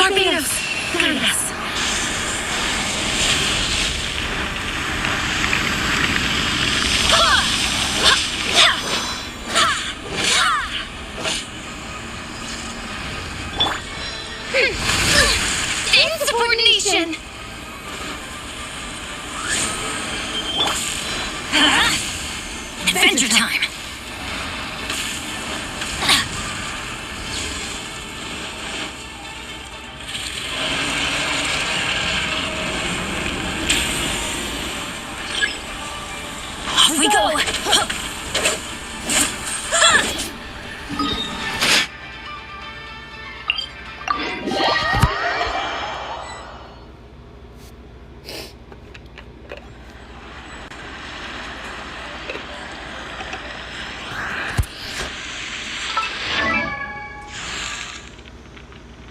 Torpedoes! Goodness! Insubordination! Adventure time! Off we go!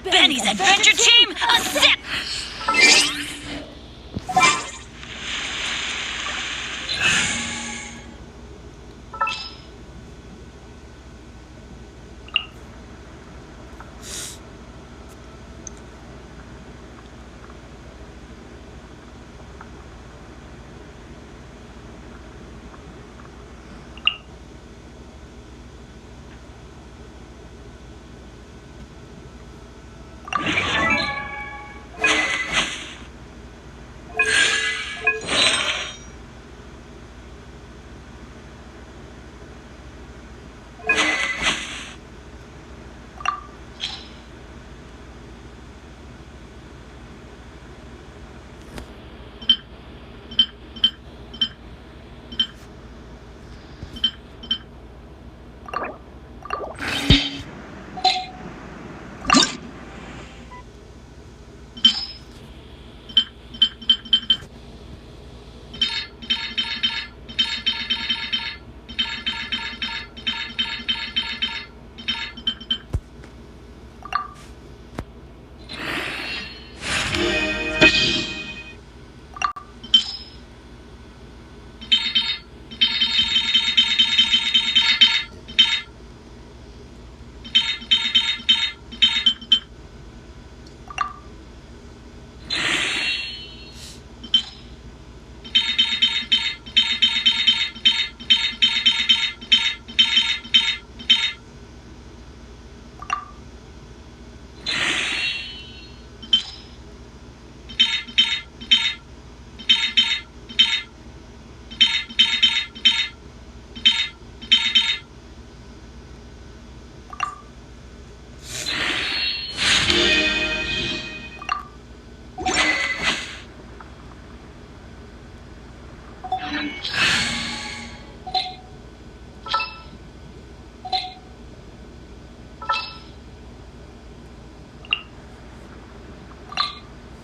Benny's adventure team, a sip!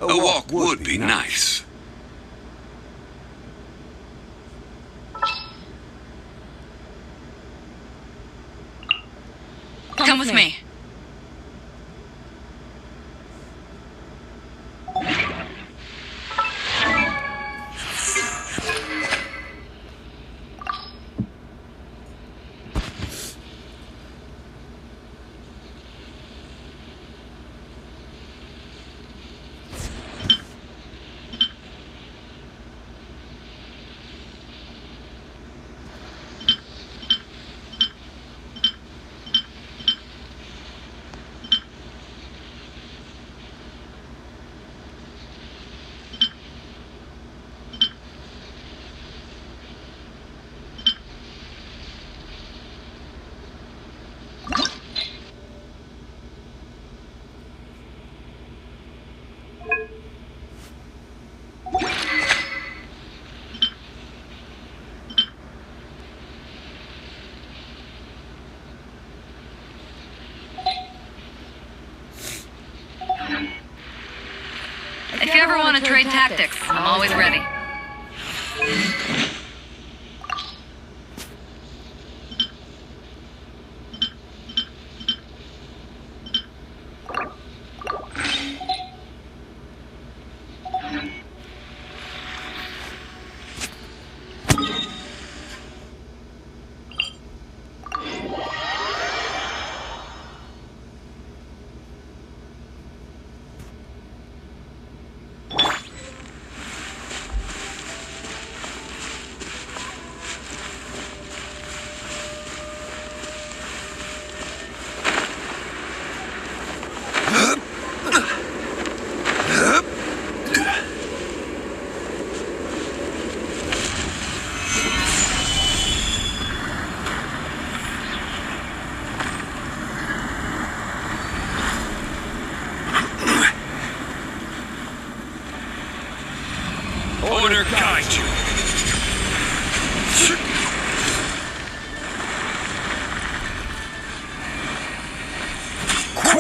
A walk would be nice. Come with me. If you ever want to trade tactics, I'm always ready.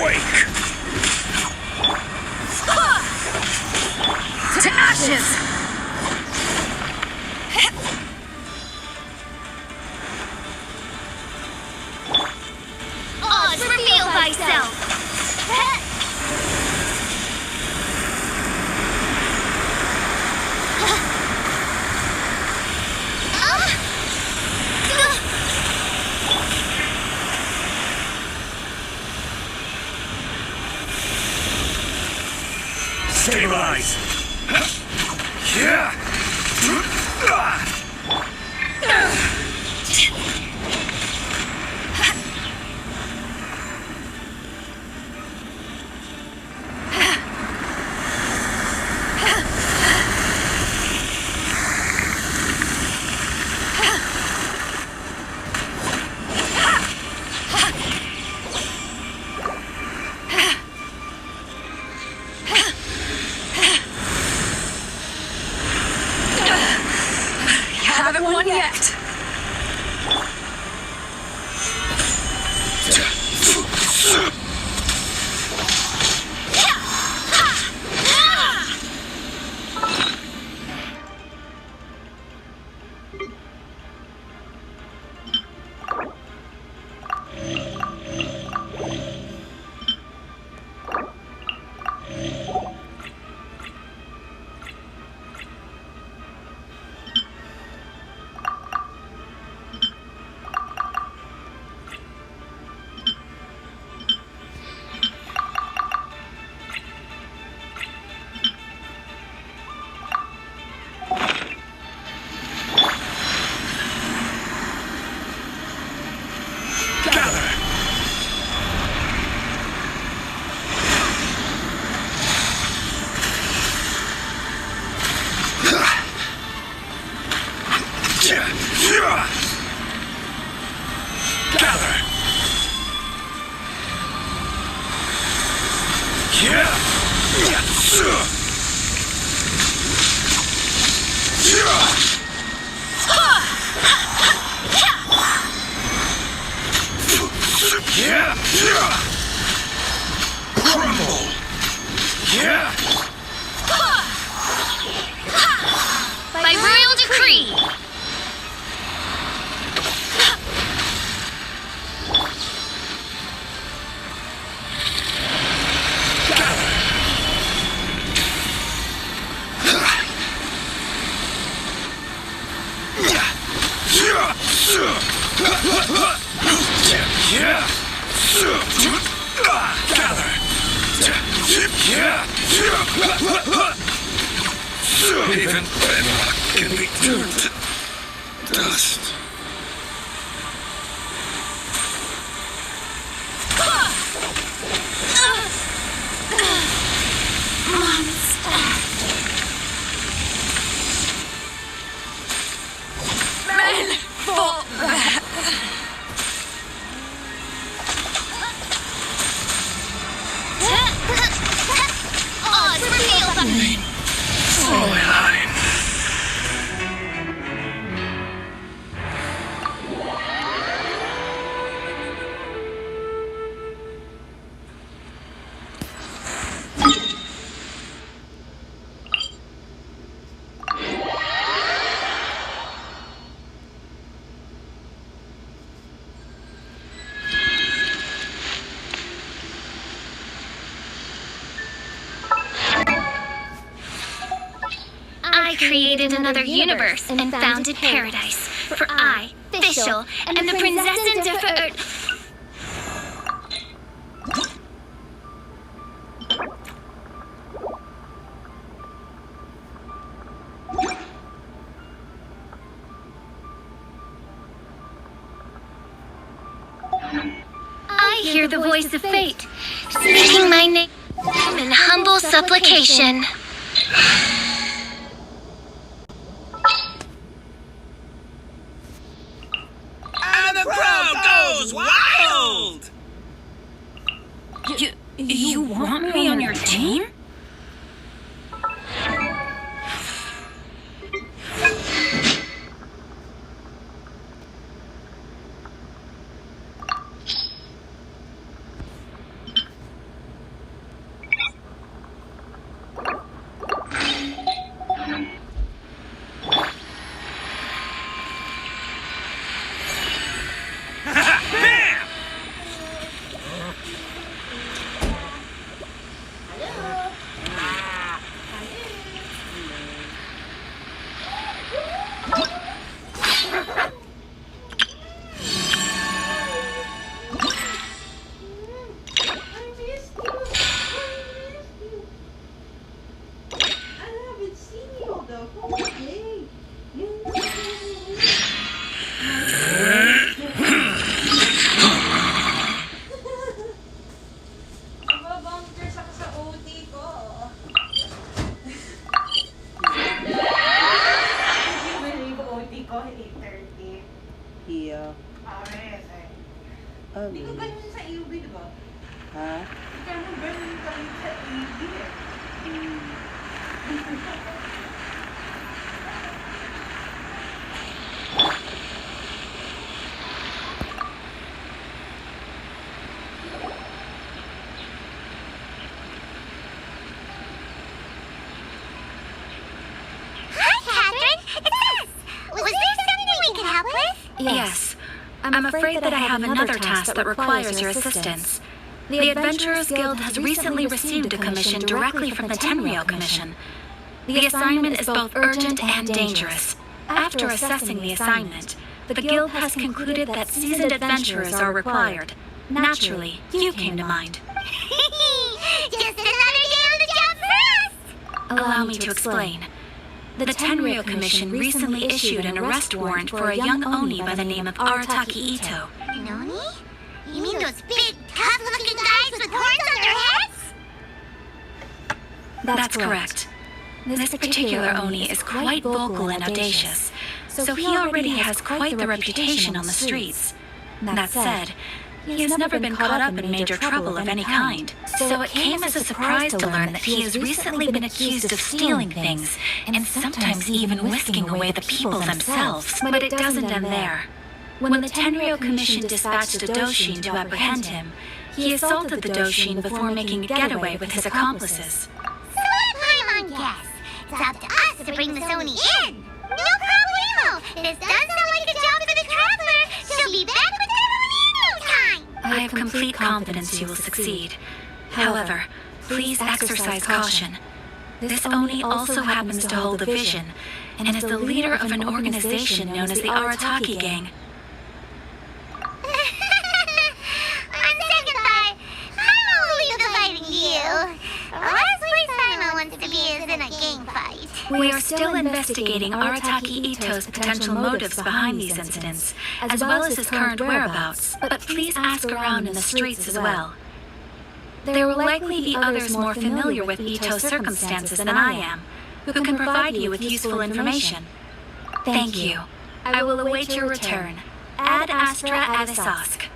Awake! To ashes! Oz, reveal thyself! Stabilize! Yeah! Haven't won yet. Crumble! Yeah! By royal decree! Even bedrock can be turned to dust. Men, fall back. Oz, reveal thyself! Fräulein. I created another universe and founded paradise for I, Fischl, and the Prinzessin der Verirrten. I hear the voice of fate, speaking my name in humble supplication. And the crowd goes wild! You want me on your team? Hindi ko ganyan sa EUV, di ba? Ha? Kaya mo ganyan kami sa EUV eh. Hi, Catherine. It's us. Was there something we could help with? Yes. I'm afraid that I have another task that requires your assistance. The Adventurers Guild has recently received a commission directly from the Tenryou Commission. The assignment is both urgent and dangerous. After assessing the assignment, the Guild has concluded that seasoned adventurers are required. Naturally, you came to mind. Just another day on the job for us. Allow me to explain. The Tenryou Commission recently issued an arrest warrant for a young Oni by the name of Arataki Itto. Noni? You mean those big, tough-looking guys with horns on their heads? That's correct. This particular Oni is quite vocal and audacious, so he already has quite the reputation on the streets. That said, he has never been caught up in major trouble of any kind, so it came as a surprise to learn that he has recently been accused of stealing things, and sometimes even whisking away the people themselves. But it doesn't end there. When the Tenryou Commission dispatched a Doshin to apprehend him, he assaulted the Doshin before making a getaway with his accomplices. So what Paimon guess? It's up to us to bring the Oni in. No problemo. This does sound like a job for the Traveler. She'll be back with Emily in no time. I have complete confidence you will succeed. However, please exercise caution. This Oni also happens to hold the vision, and is the leader of an organization known as the Arataki Gang. On second thought, I will leave the fighting to you. The last place Paimon wants to be is in a gang fight. We are still investigating Arataki Ito's potential motives behind these incidents, as well as his current whereabouts, but please ask around in the streets as well. There will likely be others more familiar with Ito's circumstances than I am, who can provide you with useful information. Thank you. I will await your return. Ad Astra Adisask.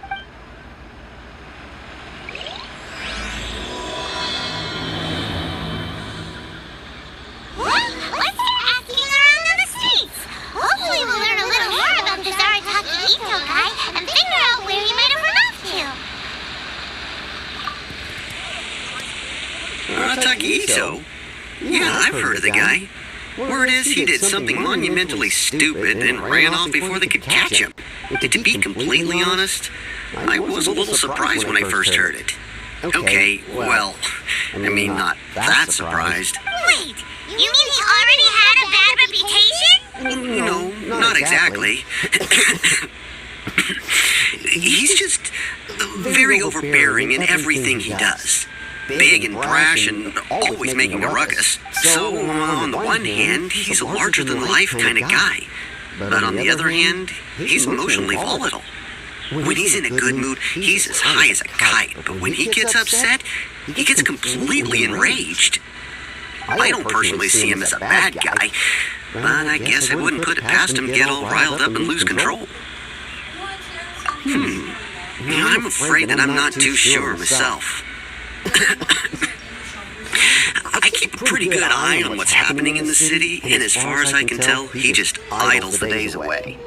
Let's start asking around on the streets. Hopefully we'll learn a little more about this Arataki Ito guy and figure out where he might have run off to. Arataki Itto? Yeah, I've heard of the guy. Word is he did something monumentally stupid and ran off before they could catch him. To be completely honest, I was a little surprised when I first heard it. Okay, well, I mean, not that surprised. Wait, you mean he already had a bad reputation? No, not exactly. He's just very overbearing in everything he does. Big and brash and always making a ruckus. So, on the one hand, he's a larger-than-life kind of guy. But on the other hand, he's emotionally volatile. When he's in a good mood, he's as high as a kite. But when he gets upset, he gets completely enraged. I don't personally see him as a bad guy, but I guess I wouldn't put it past him to get all riled up and lose control. I'm afraid that I'm not too sure myself. I keep a pretty good eye on what's happening in the city, and as far as I can tell, he just idles the days away.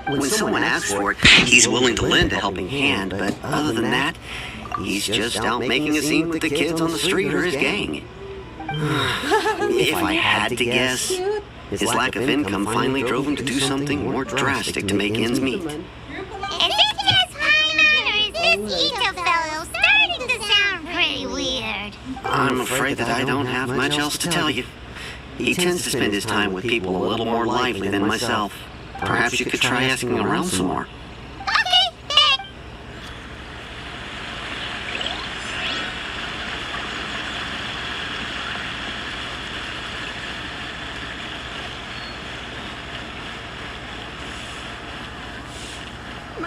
When someone asks for it, he's willing to lend a helping hand, but other than that, he's just out making a scene with the kids on the street or his gang. If I had to guess, his lack of income finally drove him to do something more drastic to make ends meet. Is it just Paimon, or is this Ito fellow starting to sound pretty weird? I'm afraid that I don't have much else to tell you. He tends to spend his time with people a little more lively than myself. Perhaps you could try asking around some more. Okay, bet.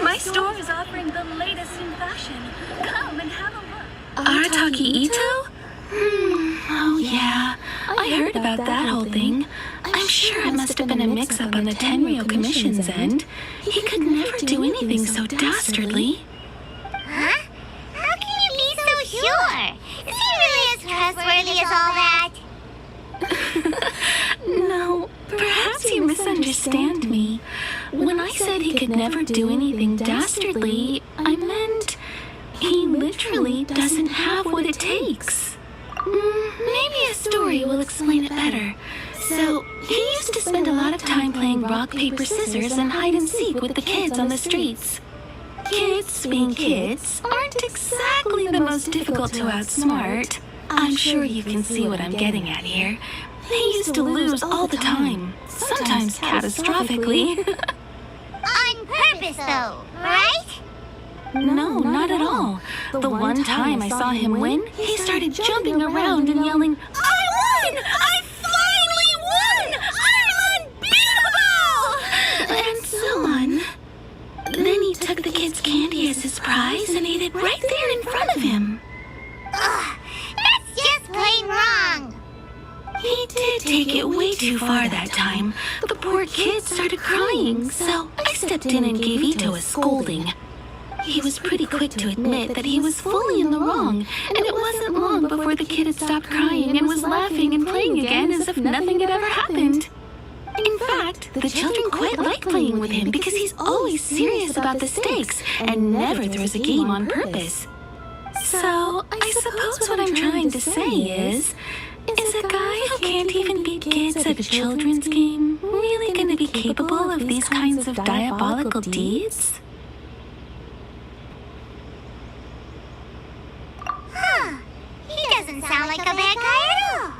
My store is offering the latest in fashion. Come and have a look. Arataki Ito? Oh, yeah. I heard about that whole thing. I'm sure it must have been a mix-up on the Tenryou Commission's end. He could never do anything so dastardly. worthy as all that? No, perhaps you misunderstand me. When I said he could never do anything dastardly, I meant he literally doesn't have what it takes. Maybe a story will explain it better. So, he used to spend a lot of time playing rock, paper, scissors and hide and seek with the kids on the streets. Kids, being kids, aren't exactly the most difficult to outsmart. I'm sure you can see what I'm getting at here. He used to lose all the time, sometimes catastrophically. On purpose, though, right? No, not at all. The one time I saw him win, he started jumping around and yelling, "I won! I finally won! I'm unbeatable!" And so on. Then he took the kid's candy as his prize and ate it right there in front of him. Ugh, that's just plain wrong. He did take it way too far that time. The poor kid started crying, so I stepped in and gave Itto a scolding. He was pretty quick to admit that he was fully in the wrong, and it wasn't long before the kid had stopped crying and was laughing and playing again as if nothing had ever happened. In fact, the children quite like playing with him because he's always serious about the stakes and never throws a game on purpose. So, I suppose what I'm trying to say is a guy who can't even beat kids at a children's game really going to be capable of these kinds of diabolical deeds? Huh. He doesn't sound like a bad guy at all.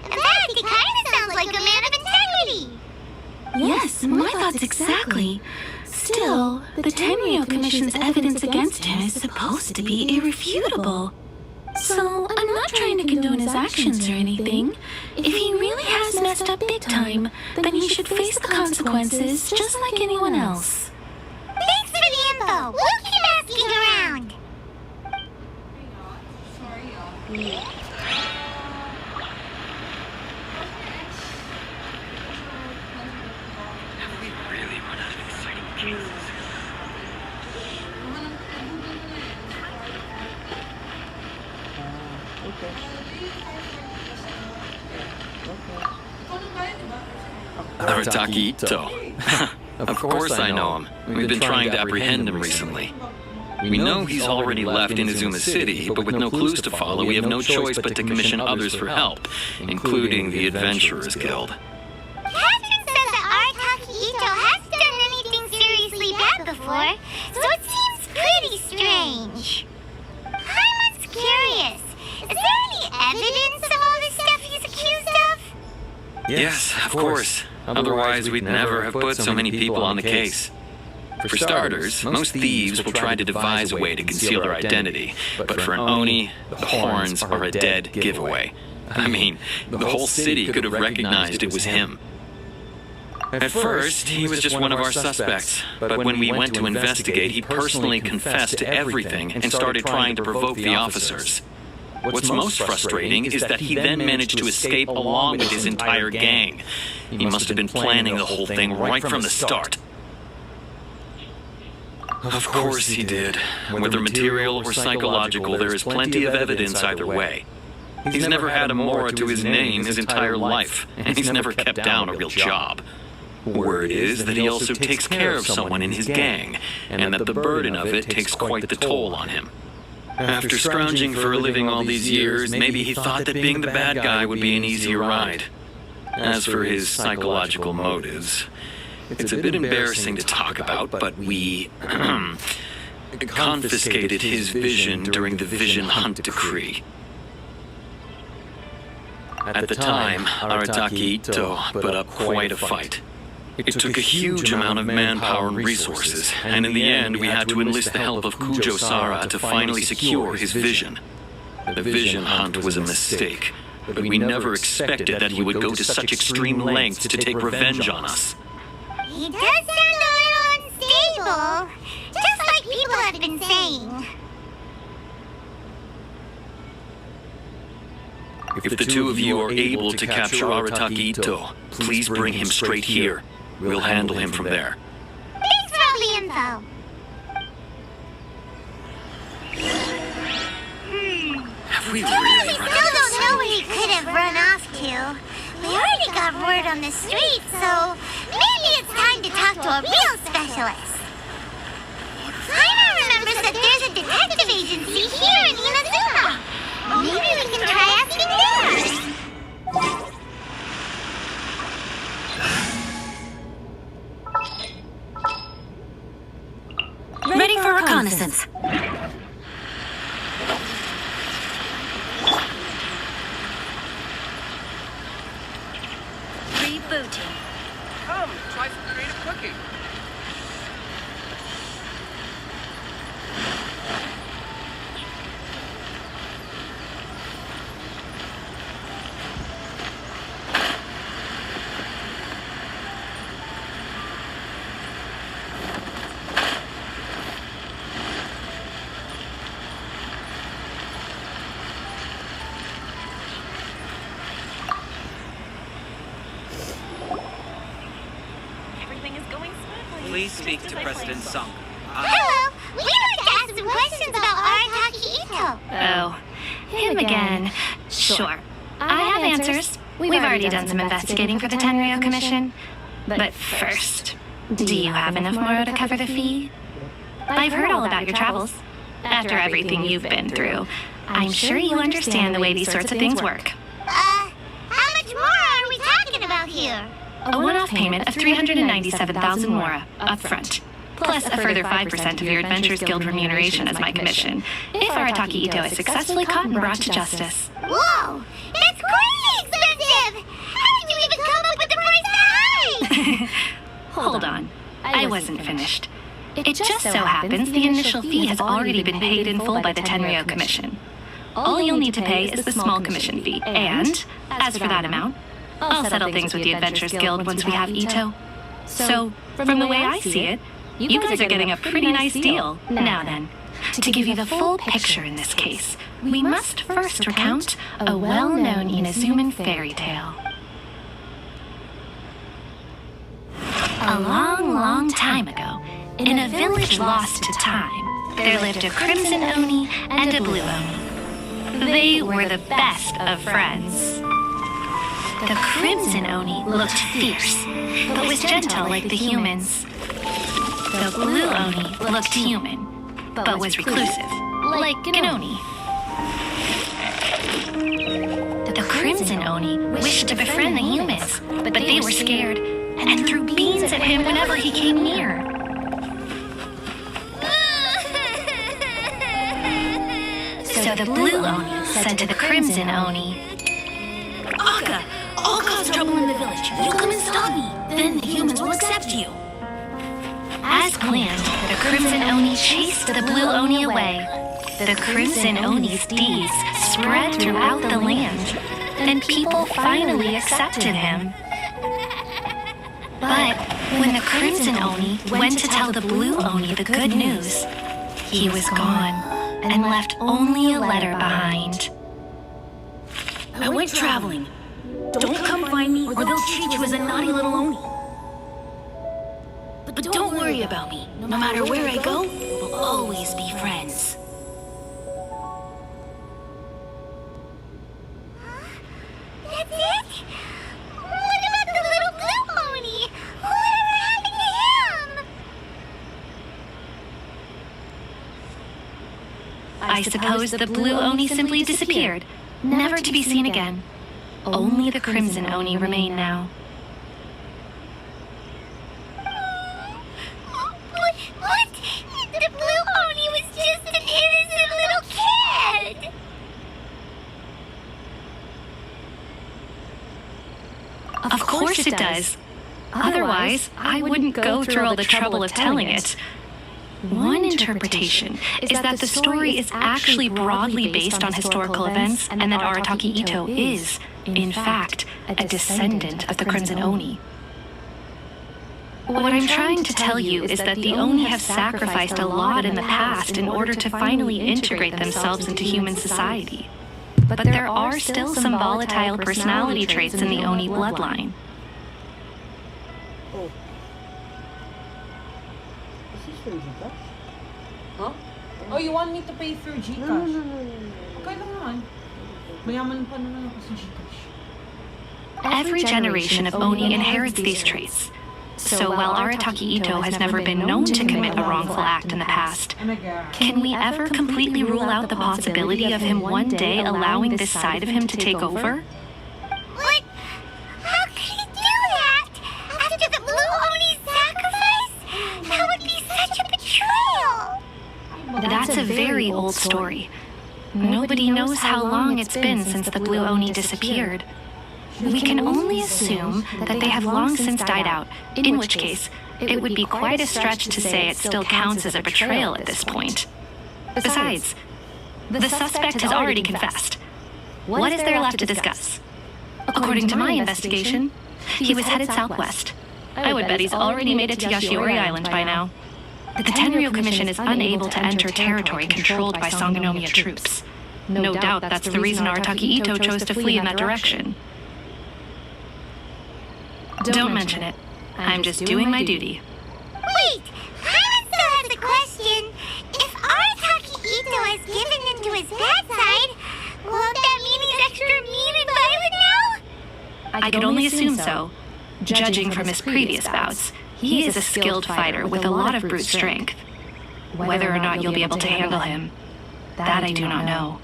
In fact, he kind of sounds like a man of integrity. Yes, my thoughts exactly. Still, the Tenryou Commission's evidence against him is supposed to be irrefutable. So, I'm not trying to condone his actions or anything. If he really has messed up big time, then he should face the consequences just like anyone else. Thanks for the info. We'll keep asking around. Really run out of exciting cases. Arataki Itto. Of course I know him. We've been trying to apprehend him recently. We know he's already left Inazuma City, but with no clues to follow, we have no choice but to commission others for help, including the Adventurers Guild. Catherine says that Arataki Itto hasn't done anything seriously bad before, so it seems pretty strange. I'm just curious. Is there any evidence of all this stuff he's accused of? Yes, of course. Otherwise, we'd never have put so many people on the case. For starters, most thieves will try to devise a way to conceal their identity, but for an Oni, the horns are a dead giveaway. I mean, the whole city could have recognized it was him. At first, he was just one of our suspects, but when we went to investigate, he personally confessed to everything and started trying to provoke the officers. What's most frustrating is that he then managed to escape along with his entire gang. He must have been planning the whole thing right from the start. Of course he did. Whether material or psychological, there is plenty of evidence either way. He's never had a Mora to his name his entire life, and he's never kept down a real job. Word is that he also takes care of someone in his gang, and that the burden of it takes quite the toll on him. After scrounging for a living all these years, maybe he thought that being the bad guy would be an easier ride. As for his psychological motives, it's a bit embarrassing to talk about, but we confiscated his vision during the Vision Hunt Decree. At the time, Arataki Itto put up quite a fight. It took a huge amount of manpower and resources, and in the end we had to enlist the help of Kujo Sara to finally secure his vision. The Vision Hunt was a mistake, but we never expected that he would go to such extreme lengths to take revenge on us. He does sound a little unstable, just like people have been saying. If the two of you are able to capture Arataki Itto, please bring him straight here. We'll handle him from there. Thanks for all the info. Have we We really run still out of don't know exciting what he could have run off to. We already got word on the street, so maybe it's time to talk to a real specialist. Paimon remembers that there's a detective agency here in Inazuma. Maybe we can try asking there. Ready for reconnaissance. Rebooting. Come, try some creative cooking. Please speak to President Sung. Hello, we wanted to ask some questions about Arataki Itto. Oh, him again. Sure. I have answers. We've already done some investigating for the Tenryo Commission. But first, do you have enough Moro to cover the fee? I've heard all about your travels. After everything you've been through, I'm sure you understand the way these sorts of things work. How much more are we talking about here? A one-off payment of 397,000 Mora up front, plus a further 5% of your Adventurers Guild remuneration as my commission, if Arataki Itto is successfully caught and brought to justice. Whoa, that's crazy expensive! How did you even come up with the price that high? Hold on, I wasn't finished. It just so happens the initial fee has already been paid in full by the Tenryo Commission. All you'll need to pay is the small commission fee, and, as for that amount, I'll settle things with the Adventurers Guild once we have Itto. So, from the way I see it, you guys are getting a pretty nice deal. Now then, to give you the full picture in this case, we must first recount a well-known Inazuman fairy tale. A long, long time ago, in a village lost to time, there lived a Crimson Oni and a Blue Oni. They were the best of friends. The Crimson Oni looked fierce, but was gentle like the humans. The Blue Oni looked human, but was reclusive, like an Oni. The Crimson Oni wished to befriend the humans, but they were scared and threw beans at him whenever he came near. So the Blue Oni said to the Crimson Oni, "Akka, I'll cause trouble in the village. You come and stop me. Then the humans will accept you." As planned, the Crimson Oni chased the Blue Oni away. The Crimson Oni's deeds spread throughout the land, and people finally accepted him. But when the Crimson Oni went to tell the Blue Oni the good news, he was gone and left only a letter behind. I went traveling. Don't come find me or they'll treat you as a naughty little Oni. But don't worry about me. No matter where I go, we'll always be friends. That's it? What about the little Blue Oni? Whatever happened to him? I suppose the Blue Oni simply disappeared, never to be seen again. Only the Crimson Oni remain now. What? The Blue Oni was just an innocent little kid! Of course it does. Otherwise, I wouldn't go through all the trouble of telling it. One interpretation is that the story is actually broadly based on historical events and that Arataki Itto is, in fact, a descendant of the Crimson Oni. What I'm trying to tell you is that the Oni have sacrificed a lot in the past in order to finally integrate themselves into human society. But there are still some volatile personality traits in the Oni bloodline. Oh. Is this through Gcash? Huh? Oh, you want me to pay through Gcash? No. Okay lang naman. Mayaman pa naman ako sa Gcash. Every generation of Oni inherits these traits. So while Arataki Itto has never been known to commit a wrongful act in the past, can we ever completely rule out the possibility of him one day allowing this side of him to take over? What? How could he do that? After the Blue Oni's sacrifice? That would be such a betrayal. That's a very old story. Nobody knows how long it's been since the Blue Oni disappeared. We can only assume that they have long since died out, in which case, it would be quite a stretch to say it still counts as a betrayal at this point. Besides, the suspect has already confessed. What is there left to discuss? According to my investigation, he was headed southwest. I would bet he's already made it to Yashiori Island by now. The Tenryu Commission is unable to enter territory controlled by Sangonomiya troops. No doubt that's the reason Arataki Itto chose to flee in that direction. Don't mention it. I'm just doing my duty. Wait, Paimon still has a question. If Arataki Itto has given in to his bad side, won't that mean he's extra mean and violent now? I could only assume so. Judging from his previous bouts, he is a skilled fighter with a lot of brute strength. Whether or not you'll be able to handle him, that I do not know.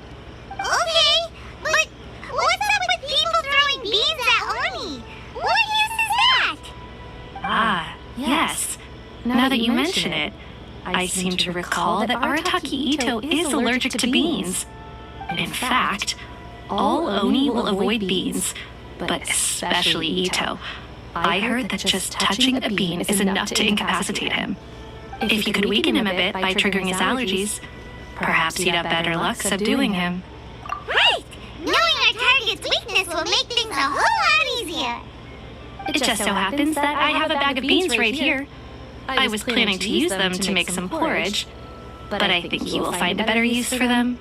Okay, but what's up with people throwing beans at Oni? What use is that? Ah, yes. Now that you mention it, I seem to recall that Arataki Itto is allergic to beans. In fact, all Oni will avoid beans, but especially Itto. I heard that just touching a bean is enough to incapacitate him. If you could weaken him a bit by triggering his allergies, perhaps you'd have better luck subduing him. Right! Knowing our target's weakness will make things a whole lot easier. It just so happens that I have a bag of beans right here. I was planning to use them to make some porridge, but I think you will find a better use for them.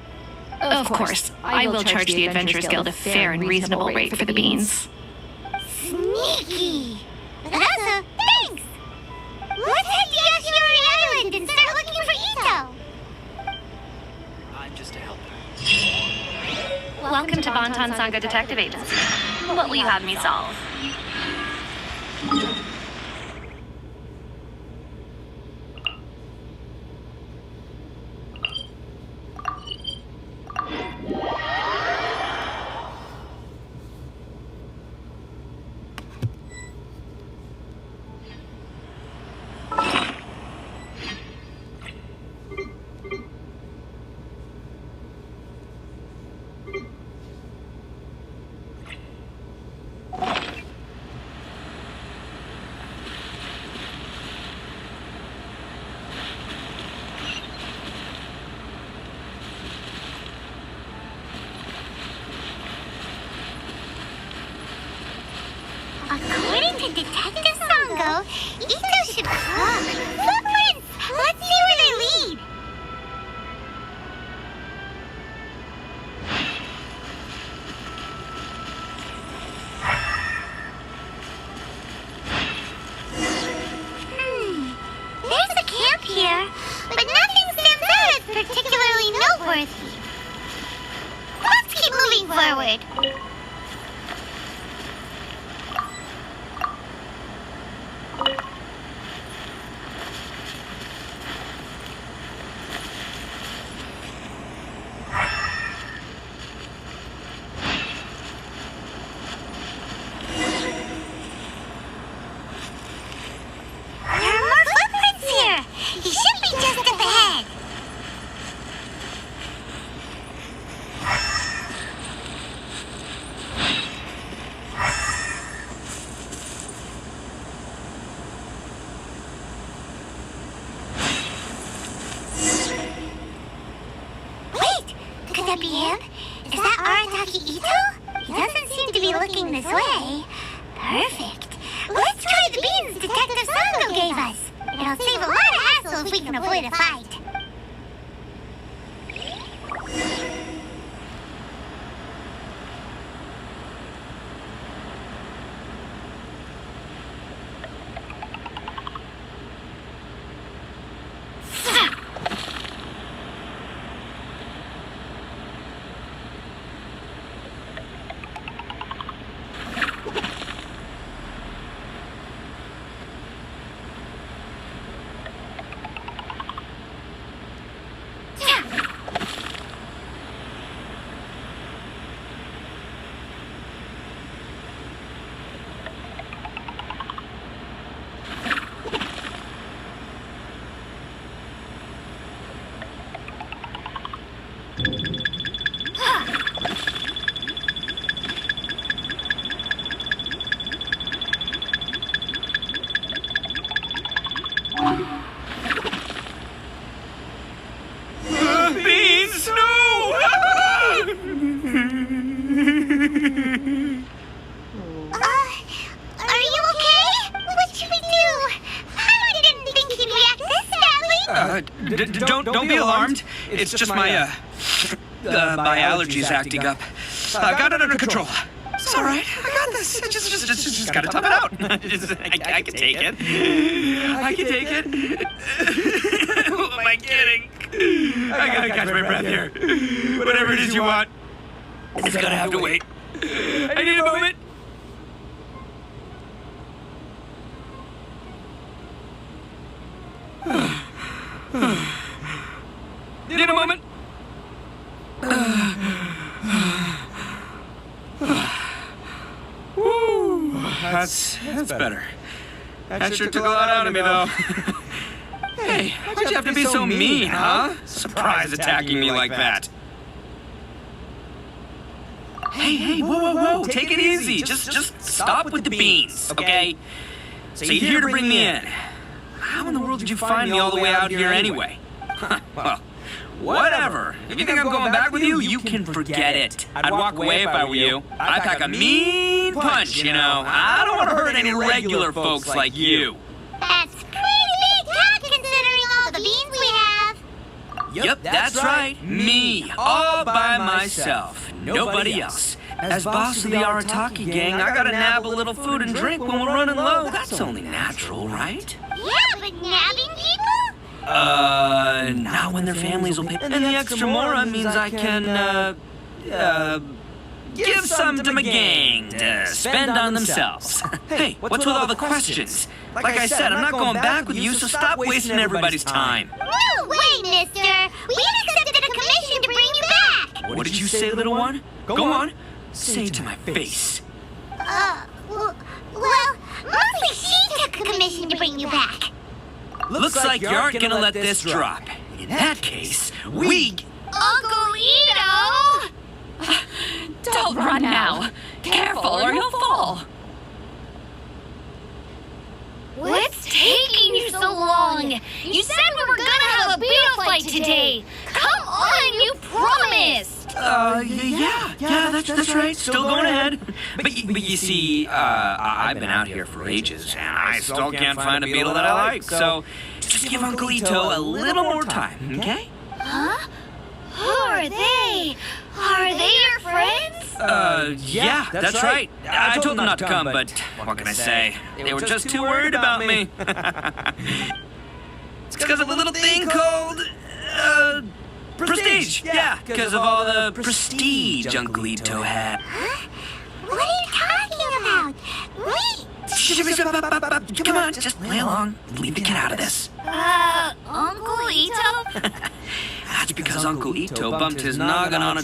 Of course, I will charge the Adventurers Guild a fair and reasonable rate for the beans. Sneaky! But also, thanks! Let's head to Yashiori Island and start looking for Itto! I'm just a helper. Welcome to Bonton Sanga Detective Agency. What will you have me solve? According to Detective Sango, Itto should come. Footprints! Let's see where they lead. There's a camp here, but nothing stands out as particularly noteworthy. Let's keep moving forward. There are more footprints here. He should be just up ahead. Wait, could that be him? Is that Arataki Itto? He doesn't seem to be looking this way. Perfect. Let's try the beans Detective Sango gave us. It'll save a lot of hassle if we can avoid a fight. Beans! No! Are you okay? What should we do? Paimon didn't think he'd react this badly. Don't be alarmed. It's just my my allergies acting up. I've got it under control. It's all right. I got this. Just gotta tough it out. I can take it. I can take it. Who am I kidding? I gotta catch my breath here. Whatever it is you want, it's gonna have to wait. I need a moment. Need a moment. Woo, that's better. That sure took a lot out of me, though. Hey, why'd you have to be so mean, huh? Surprise attacking me like that. Hey, whoa, take it easy. Just stop with the beans, okay? So you're here to bring me in. How in the world did you find me all the way out here anyway? Well, whatever. If you think I'm going back with you, you can forget it. I'd walk away if I were you. I'd pack a mean punch, you know. I don't want to hurt any regular folks like you. That's pretty big talk considering all the beans we have. Yep, that's right. Me, all by myself. Nobody else. As boss of the Arataki gang, I gotta nab a little food and drink when we're running low. That's only natural, right? Yeah, but nabbing people? Not when their families will pay. And the extra mora means I can, give some to my gang to spend on themselves. Hey, what's with all the questions? Like I said, I'm not going back with you, so stop wasting everybody's time. No way, mister. We accepted a commission to bring you back. What did you say, little one? Go on. Say it to my face. Well, mostly she took a commission to bring you back. Looks like you aren't gonna let this drop. In that case, we... Uncle Itto! Don't run now. Careful or you'll fall. What's taking you so long? You said we were gonna have a beetle fight today. Come on, you promised. Yeah, that's right. Still going ahead. But you see, I've been out here for ages, and I still can't find a beetle that I like. So just give Uncle Itto a little more time, okay? Huh? Who are they? Are they your friends? Yeah, that's right. I told them not to come, but what can I say? They were just too worried about me. It's because of a little thing called, prestige. Yeah, because of all the prestige Uncle Itto had. Huh? What are you talking about? Wait! Come on, just play along. Leave the kid out of this. Uncle Itto? That's because Uncle Itto bumped his noggin on a...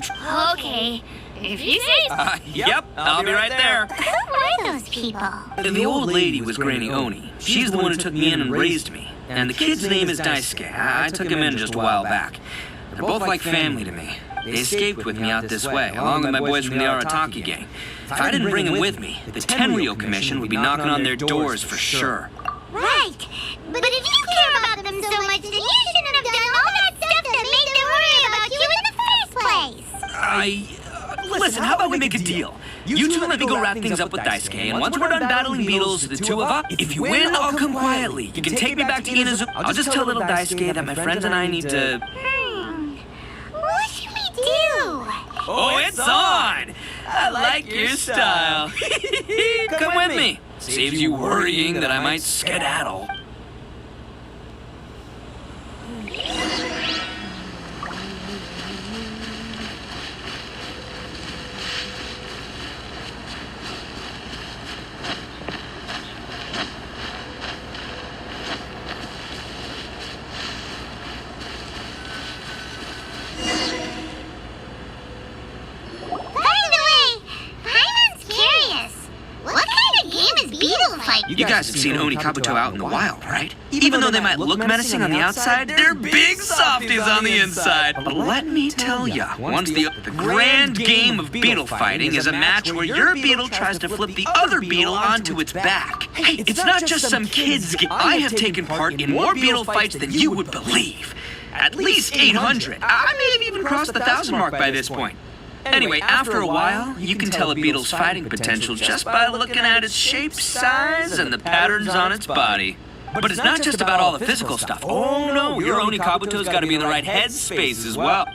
Okay, if you say so. Yep, I'll be right there. Who are those people? The old lady was Granny Oni. She's the one who took me in and raised me. And the kid's name is Daisuke. I took him in just a while back. They're both like family to me. They escaped with me out this way, along with my boys from the Arataki gang. If I didn't bring them with me, the Tenryo Commission would be knocking on their doors for sure. Right. But if you care about them so much, then you shouldn't have done all that stuff that made them worry about you in the first place. Listen, how about we make a deal? You two let me go wrap things up with Daisuke, and once we're done battling beetles, the two of us, if you win, I'll come quietly. You can take me back to Inazu. I'll just tell little Daisuke that my friends and I need to... What should we do? Oh, it's on! I like your style. Come with me. Saves you worrying that I might skedaddle. You You guys have seen Oni Kabuto out in the wild, right? Even though they might look menacing on the outside, they're big softies on the inside. But let me tell ya, the grand game of beetle fighting is a match where your beetle tries to flip the other beetle onto its back. Hey, it's not just some kid's game. I have taken part in more beetle fights than you would believe. At least 800. I may have even crossed the 1,000 mark by this point. Anyway, after a while, you can tell a beetle's fighting potential just by looking at its shape, size, and the patterns on its body. But it's not just about all the physical stuff. Oh no, your Oni Kabuto's got to be in the right headspace as well.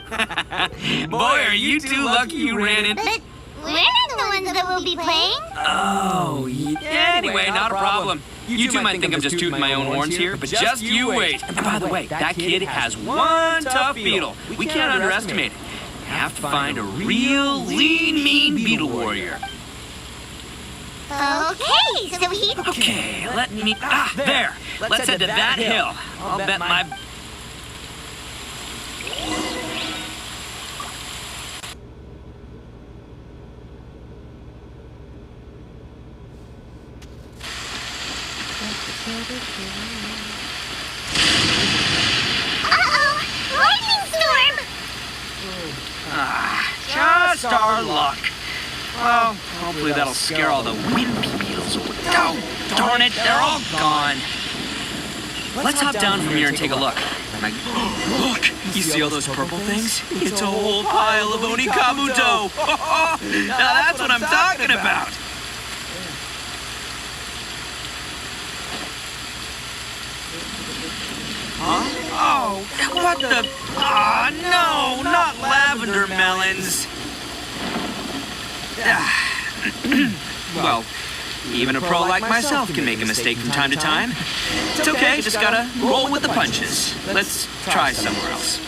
Boy, are you two lucky you ran in. But we're not the ones that will be playing. Oh, yeah. Anyway, not a problem. You two might think I'm just tooting my own horns here, but just you wait. And by the way, that kid has one tough beetle. We can't underestimate it. You have to find a real lean, mean beetle warrior. Okay, so he... Okay, let me... there! Let's head to that hill. I'll bet my... Uh-oh! Lightning storm! Just our luck. Well, hopefully that'll scare all the wimpy beetles away. Oh, darn it, they're all gone. Let's hop down from here and take a look. Look, you see all those purple things? It's a whole pile of Oni Kabuto. Now that's what I'm talking about. Huh? Oh, what the... Ah, no, not lavender melons. Well, even a pro like myself can make a mistake from time to time. It's okay, just gotta roll with the punches. Let's try somewhere else.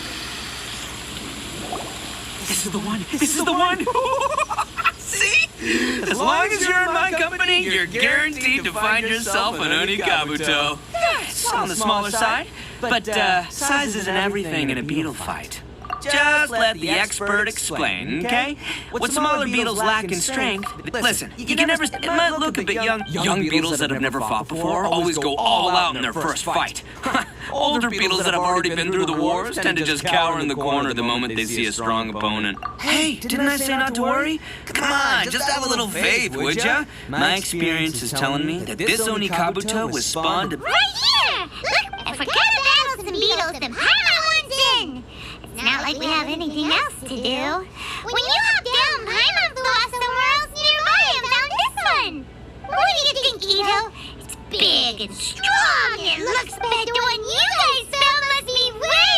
This is the one. This is the one. See? As long as you're in my company, you're guaranteed to find yourself an Oni Kabuto. It's on the smaller side, but size isn't everything in a beetle fight. Just let the expert explain, okay? What smaller beetles lack in strength... Listen, you can never... It might look a bit young. Young beetles that have never fought before always go all out in their first fight. Older beetles that have already been through the wars tend to just cower in the corner the moment they see a strong opponent. Hey, didn't I say not to worry? Come on, just have a little faith, would ya? My experience is telling me that this Oni Kabuto was spawned... Right here! Look, I forgot to battle some beetles and Paimon one's in! It's not like we have anything else to do. When you hop down, Paimon flew off somewhere else nearby and found this one! What do you think, Itto? It's big and strong and looks bad. The one you guys found must be way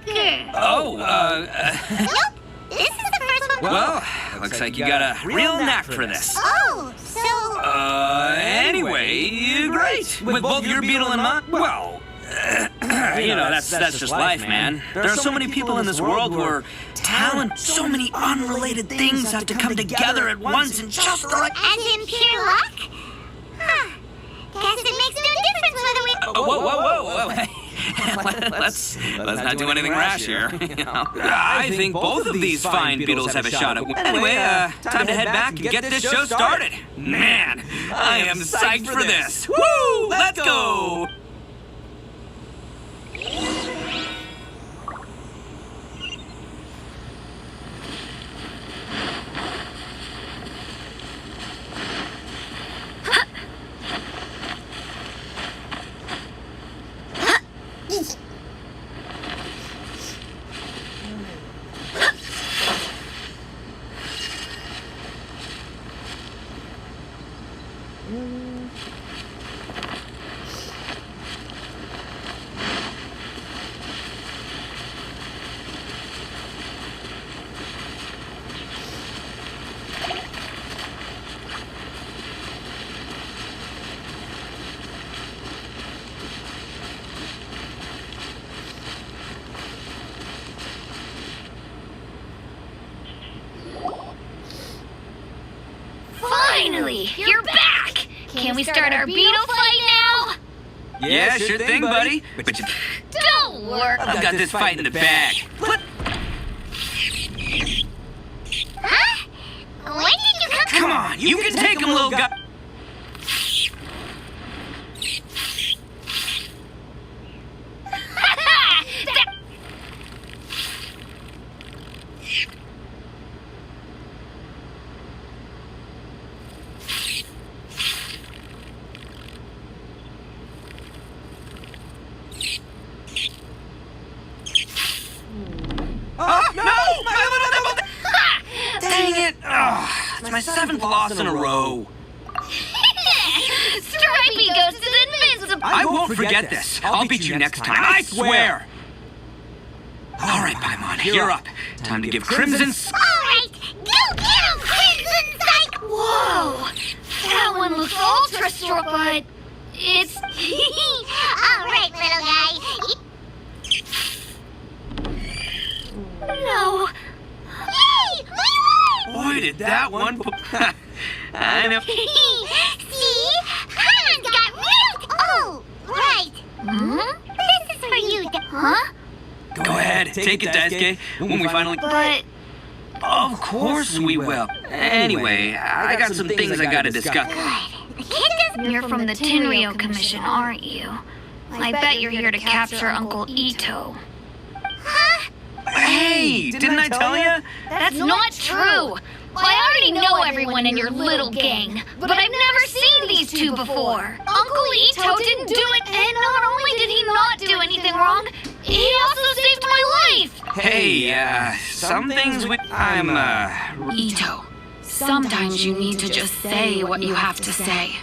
bigger. Oh, Nope, this is the first one. Well, looks like you got a real knack for this. Oh, so... Anyway, great. With both your beetle and mine, well... you know, that's just life, man. There are so many people in this world who are talented. So many unrelated things have to come together at once and just the right... As in pure luck? Huh. Guess it makes no difference whether we... Whoa. Let's not do anything rash here. You know? I think both of these fine beetles have a shot at... Anyway, time to head back and get this show started. Man, I am psyched for this. Woo! Let's go! Finally, you're back! Can we start our beetle fight now? Yeah, sure thing, buddy. But Don't worry. I've got this fight in the bag. What? Huh? When did you come? Come on, You can take him, little guy. No! Dang it! It's my 7th loss in a row. Stripey goes to the invincible. I won't forget this. I'll beat you next time, I swear! All right, Paimon, you're up. Time to give Crimson... Alright, go get him, Crimson Psych! Whoa! That one looks ultra short, but it's... Alright, little guy. No. Yay! We won! Boy, did that one... I know. See? Paimon got ripped! Oh, right. This is for you, Huh? Go ahead, take it, Daisuke. When we finally... But... Of course we will. Anyway, I got some things I gotta discuss. The kid doesn't... You're from the Tenryo Commission, aren't you? I bet you're here to capture Uncle Itto. Huh? Hey, didn't I tell you? That's not true! I already know everyone in your little gang, but I've never seen these two before. Uncle Itto didn't do it, and not only did he not do anything wrong, he also saved my life! Hey, some things I'm, Itto, sometimes you need to just say what you have to say.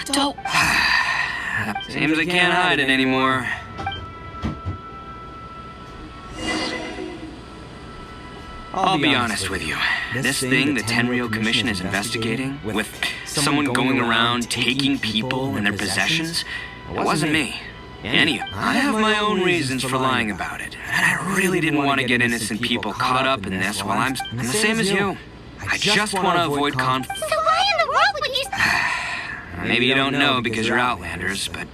Don't... Seems I can't hide it anymore. I'll be honest with you. This thing the Tenryo Commission is investigating, with someone going around taking people and their possessions, it wasn't me. Any of them. I have my own reasons for lying about it, and I really didn't want to get innocent people caught up in this while I'm the same as you. I just want to avoid conflict. So why in the world would you... Maybe you don't know because you're Outlanders, but...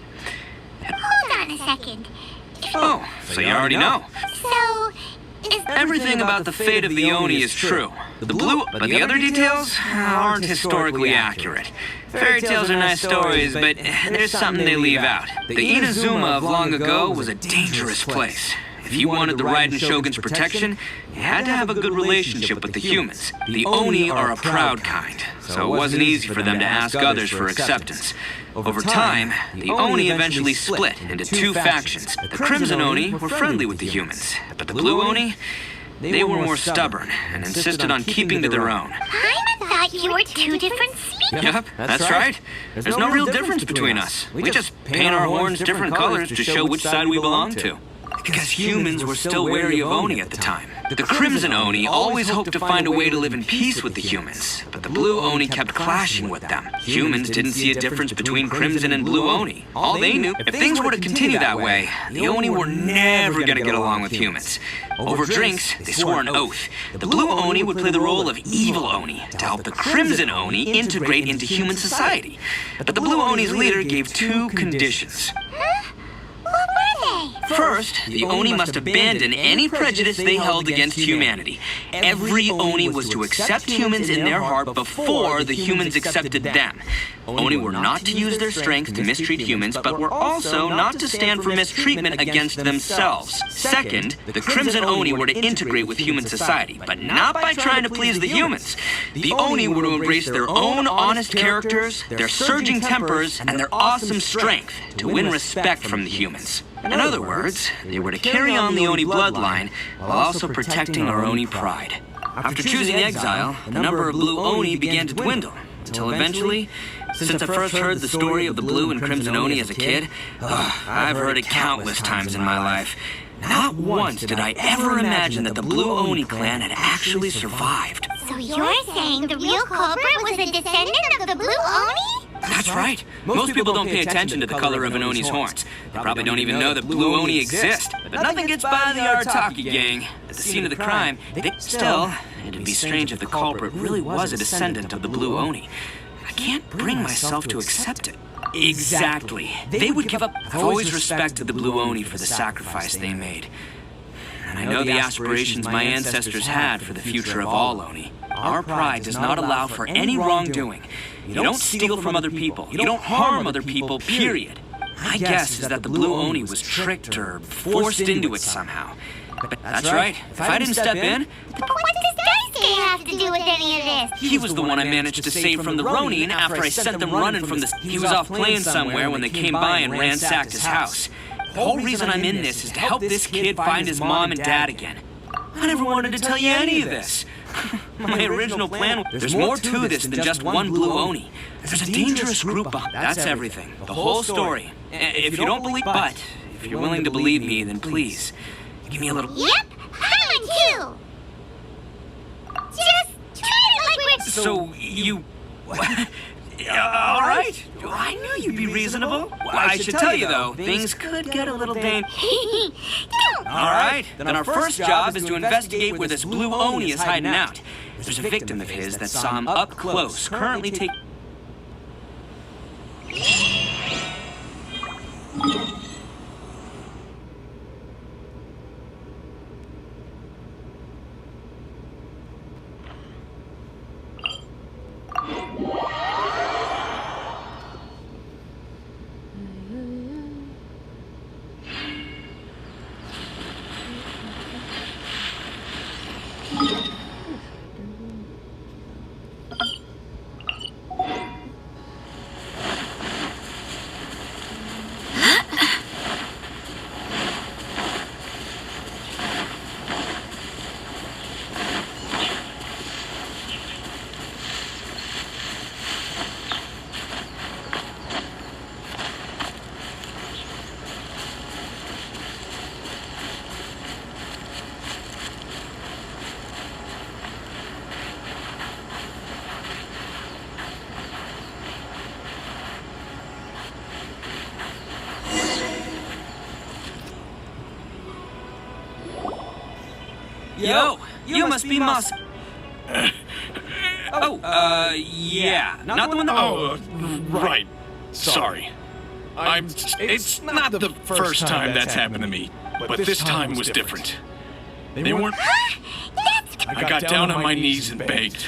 Hold on a second. Oh, so you already know. So, is... Everything about the fate of the Oni is true. But the other details aren't historically accurate. Fairy tales are nice stories, but there's something they leave out. The Inazuma of long ago was a dangerous place. If you wanted the Raiden Shogun's protection, you had to have a good relationship with the humans. The Oni are a proud kind, so it wasn't easy for them to ask others for acceptance. Over time, the Oni eventually split into two factions. The Crimson Oni were friendly with the humans, but the Blue Oni, they were more stubborn and insisted on keeping to their own. I thought you were two different species. Yep, that's right. There's no real difference between us. We just paint our horns different colors to show which side we belong to. Because humans were still wary of Oni at the time. The Crimson Oni always hoped to find a way to live in peace with the humans, but the Blue Oni kept clashing with them. Humans didn't see a difference between Crimson and Blue Oni. All they knew, if things were to continue that way, the Oni were never gonna get along with humans. Over drinks, they swore an oath. The Blue Oni would play the role of evil Oni to help the Crimson Oni integrate into human society. But the Blue Oni's leader gave two conditions. What were they? First, the Oni must abandon any prejudice they held against humanity. Every Oni was to accept humans in their heart before the humans accepted them. Oni were not to use their strength to mistreat humans, but were also not to stand for mistreatment against themselves. Second, the Crimson Oni were to integrate with human society, but not by trying to please the humans. The Oni were to embrace their own honest characters, their surging tempers, and their awesome strength to win respect from the humans. In other words, they were to carry on the Oni bloodline while also protecting our Oni pride. After choosing exile, the number of Blue Oni began to dwindle, until eventually, since I first heard the story of the Blue and Crimson Oni as a kid, I've heard it countless times in my life. Not once did I ever imagine that the Blue Oni clan had actually survived. So you're saying the real culprit was a descendant of the Blue Oni? That's right. Most people don't pay attention to the color of an Oni's horns. They probably don't even know that Blue Oni exist. But nothing gets by the Arataki gang. At the scene of the crime, still, it'd be strange if the culprit really was a descendant of the Blue Oni. I can't bring myself to accept it. Exactly. They would give up. I've always respected the Blue Oni for the sacrifice they made. And I know the aspirations my ancestors had for the future of all Oni. Our pride does not allow for any wrongdoing. You don't steal from other people. You don't harm other people, period. My guess is that the Blue Oni was tricked or forced into it somehow. But that's right. If I didn't step in, But what does Daisuke have to do with any of this? he was the one I managed to save from the Ronin after I sent them running from the... He was off playing somewhere when they came by and ransacked his house. The whole reason I'm in this is to help this kid find his mom and dad again. I never wanted to tell you any of this. My original plan... There's more to this than just one Blue Oni. There's a dangerous group behind... That's everything. The whole story. If you don't believe... But, if you're willing to believe me, then please, give me a little... Yep, I'm in too. Just treat it like we're... So, you... All right. I knew you'd be reasonable. Well, I should tell you, though, things could get a little dangerous. Don't. All right. Then our first job is to investigate where this Blue Oni is hiding out. There's a victim of his that saw him up close, currently taking... Yo, you must be Moss. Yeah. Not the one that... Oh, right. Sorry. It's not the first time that's happened to me, but this time was different. They weren't... I got down on my knees and begged.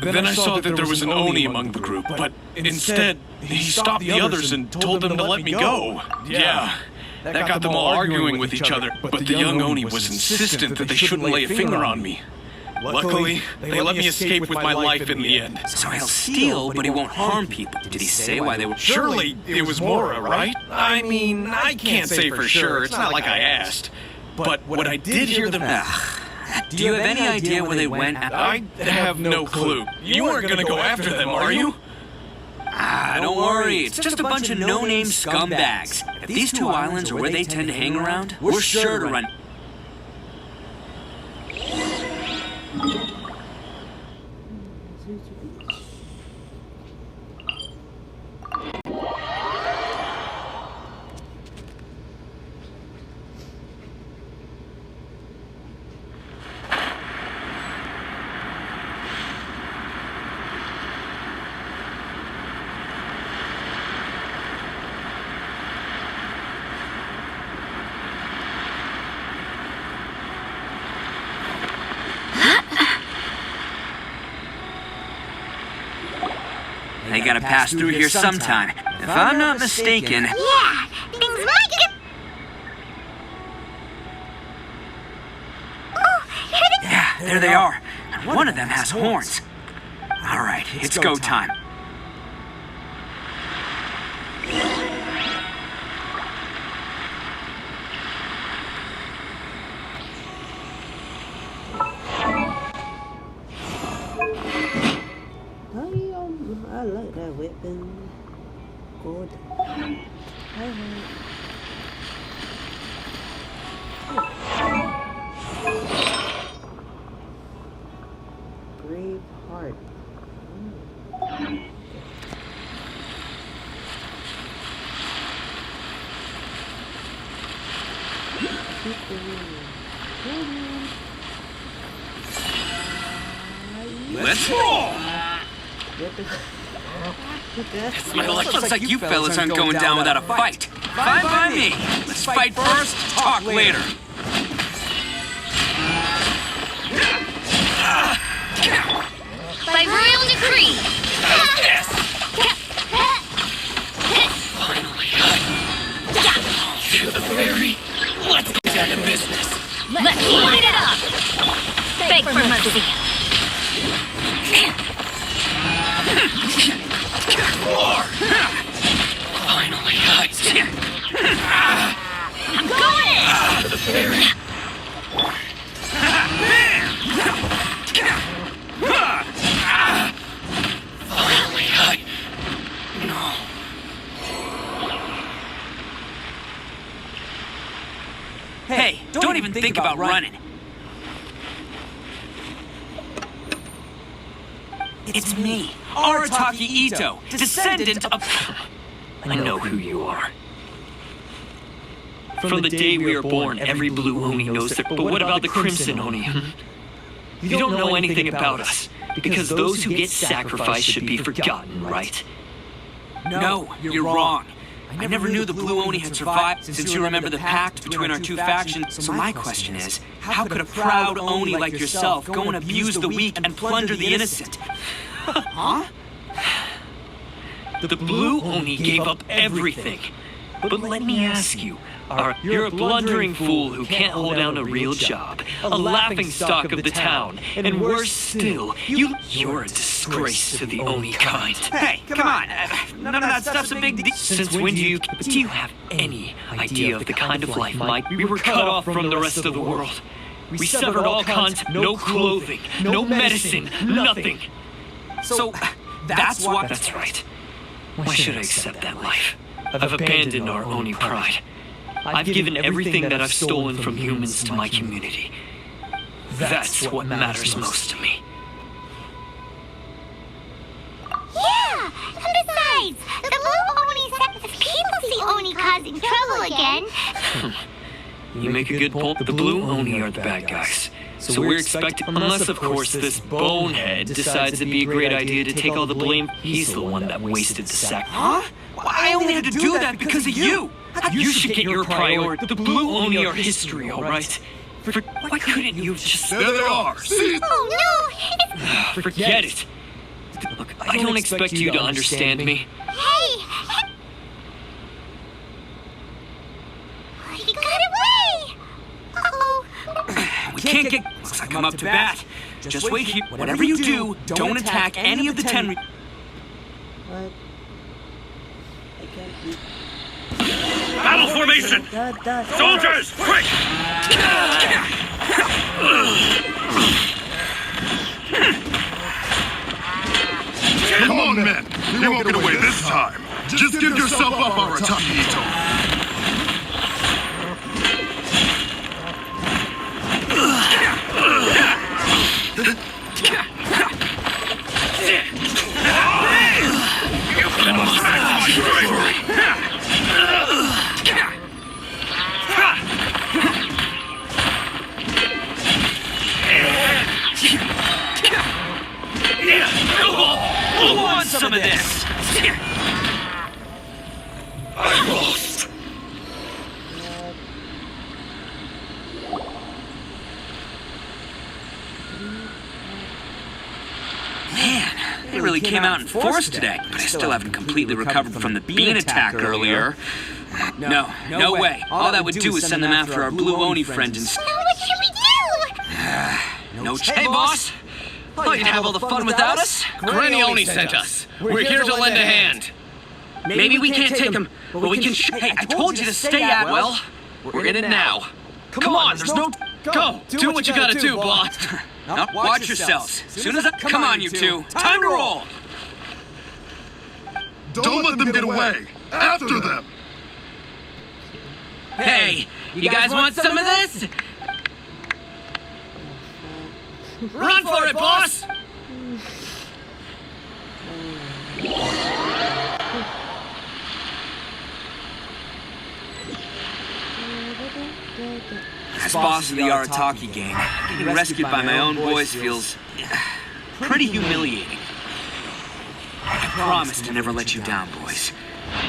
Then I saw that there was an Oni among the group, but instead, he stopped the others and told them to let me go. Yeah. That got them all arguing with each other, but the young Oni was insistent that they shouldn't lay a finger on me. Luckily, they let me escape with my life in the end. So he'll steal, but he won't harm people. Did he say why they were... Surely it was Mora, right? I mean, I can't say for sure. It's not like I asked. But what I did hear them... Do you have any idea where they went? I have no clue. You weren't gonna go after them, are you? Don't worry. It's just a bunch of no-name scumbags. If these two islands are where they tend to hang around, we're sure to run... They gotta pass through here sometime. If I'm not mistaken... Yeah, things might get... Oh, here they... Yeah, there they are. And one of them has horns. All right, it's go time. I like that weapon. Good. Brave heart. Let's roll! Looks like you fellas aren't going down without a fight. Fine by me. Let's fight first, talk later. Let's light it up! Beg for mercy. Finally, I'm going in! Hey, don't even think about running. It's me, Arataki Itto, descendant of... I know who you are. From the day we were born, every blue Oni knows that. But what about the Crimson Oni? You don't know anything about us, because those who get sacrificed should be forgotten, right? No, you're wrong. I never knew the Blue Oni had survived since you remember the pact between our two factions. So my question is, how could a proud Oni like yourself go and abuse the weak and plunder the innocent? Huh? The Blue Oni gave up everything. But let me ask you, you're a blundering fool who can't hold down a real job, a laughingstock of the town, and worse still, you're a disgrace to the Oni kind. Hey, come on. None of that stuff's a big deal. Since when do you have any idea of the kind of life we were cut off from the rest of the world? We severed all contact, no clothing, no medicine, nothing. So, that's why... That's right. Why should I accept that life? I've abandoned our Oni pride. I've given everything that I've stolen from humans to my community. That's what matters most to me. Yeah! And besides, the Blue Oni said if people see Oni causing trouble again... You make a good point. The Blue Oni are the bad guys. So we're expecting, unless of course this bonehead decides it'd be a great idea to take all the blame. He's the one that wasted the sack. Huh? Well, I only had to do that because of you. You should get your priority. The Blue Oni are history, all right? Why couldn't you just... There they are. See? Oh no! Forget it. Look, I don't expect you to understand me. Hey! He got away! Uh-oh. We can't get... Looks like I'm up to bat. Just wait here. Whatever you do, don't attack any of the 10... What? I can't do... Battle formation! That. Soldiers, quick! Come on, men. You won't get away this time. Just give yourself up, Arataki Itto. You must act my bravery. Who wants some of this? I lost. Man, they really came out in force today, but I still haven't completely recovered from the bean attack earlier. No way. All that would do is send them after our Blue Oni friend and... Now what should we do? No Hey, boss! Thought you'd have all the fun without us? Granny Oni sent us. We're here to lend a hand. Maybe we can't take him, but we can... Hey, I told you to stay at... Well, we're in it now. Come on, there's no... Go, do what you gotta do, boss. Now, watch yourselves. Soon as I... Come on, you two. Time to roll! Don't let them get away. After them. Hey, you guys want some of this? Run for it, boss! As boss of the Arataki gang, getting rescued by my own boys feels pretty humiliating. I promise to never let you down, boys.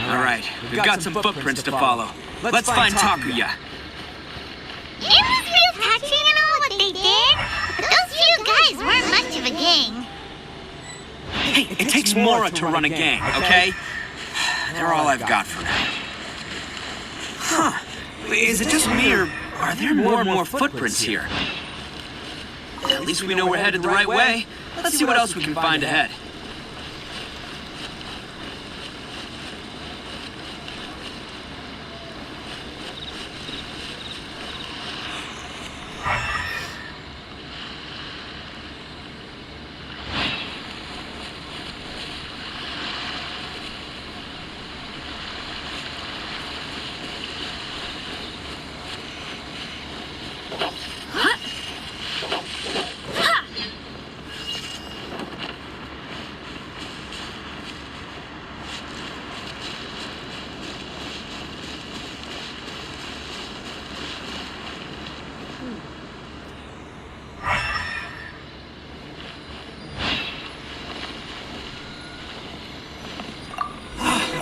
All right, we've got some footprints to follow. Let's find Takuya. It was real touching and all what they did, but those few guys weren't much of a gang. Hey, it takes Mora to run a gang, okay? They're all I've got for now. Huh. Is it just me, or Are there more and more footprints here? At least we know we're headed the right way. Let's see what else we can find ahead.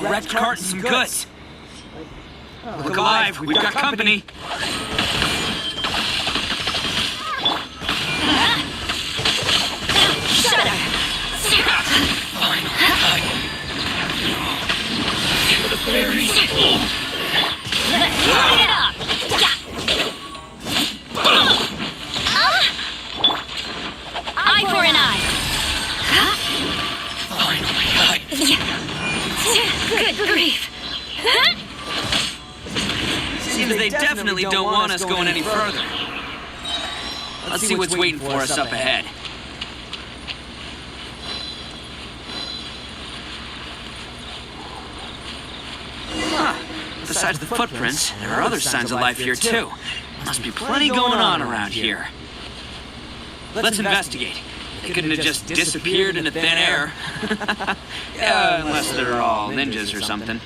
Red cart and some goods. Look alive, we've got company. Shut up! Light it up! Eye for an eye. Good grief. Seems they definitely don't want us going any further. Let's see what's waiting for us up ahead. Huh. Besides the footprints, there are other signs of life here too. Must be plenty going on around here. Let's investigate. They couldn't have just disappeared into thin air. Yeah, unless they're all ninjas or something.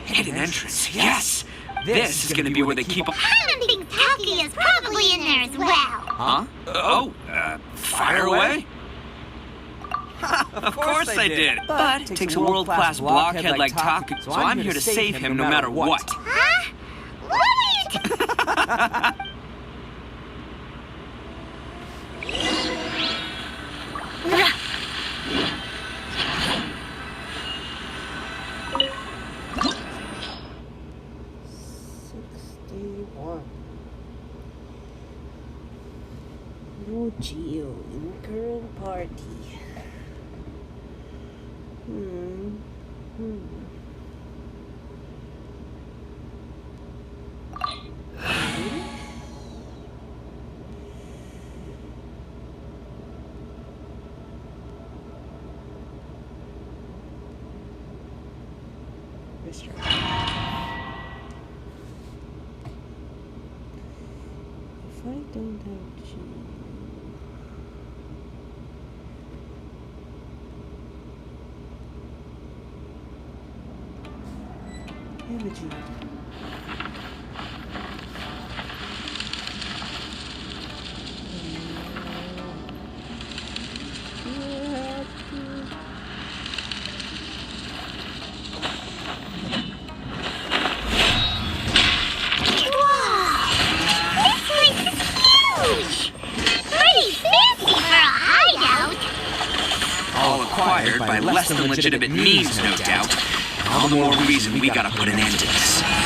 Hidden entrance, yes! This is gonna be where they keep... Paimon thinks Taki is probably in there as well. Huh? Fire away? Of course I did. But it takes a world-class blockhead like Taku, so I'm here to save him no matter what. Huh? What are you No Geo in current party. If I don't have Geo. Imaging. All acquired by less than legitimate means, no doubt. All the more reason we gotta put an end to this. How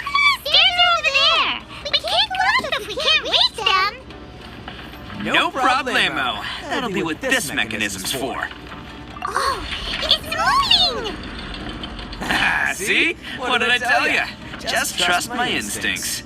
come the stairs are over there? We can't go up if we can't reach them. No problemo. That'll be what this mechanism's for. Oh, it's moving! See? What did I tell you? Just trust my instincts.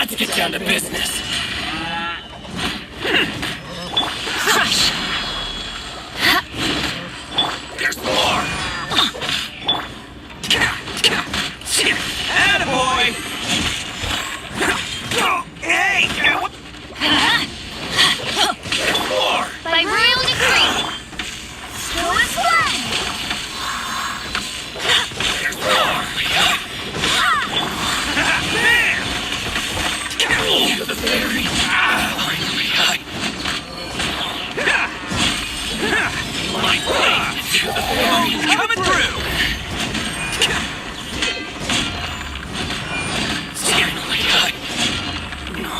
Let's get down to business. Crush! There's more. Attaboy! Hey! More. By royal decree! Go and fly! There's more. To the fairy. My blade to the fairy. Coming through! No.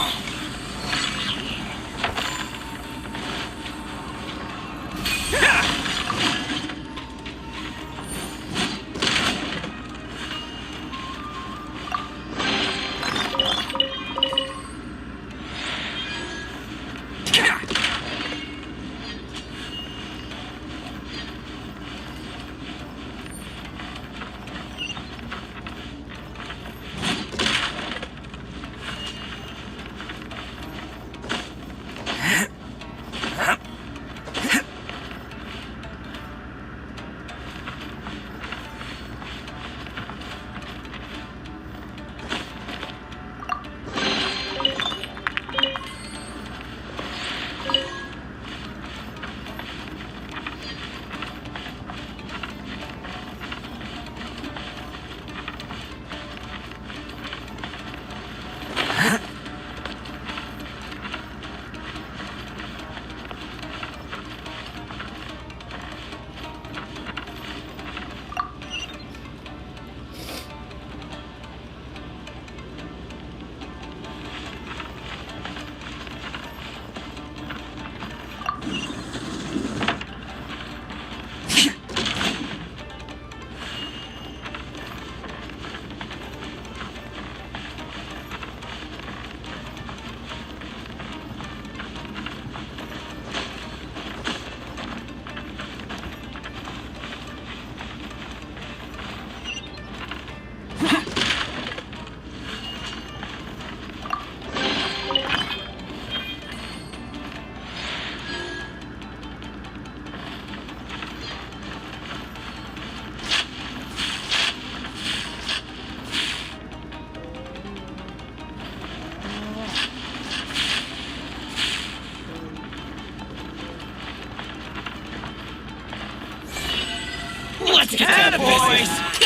Let's get down to business. Look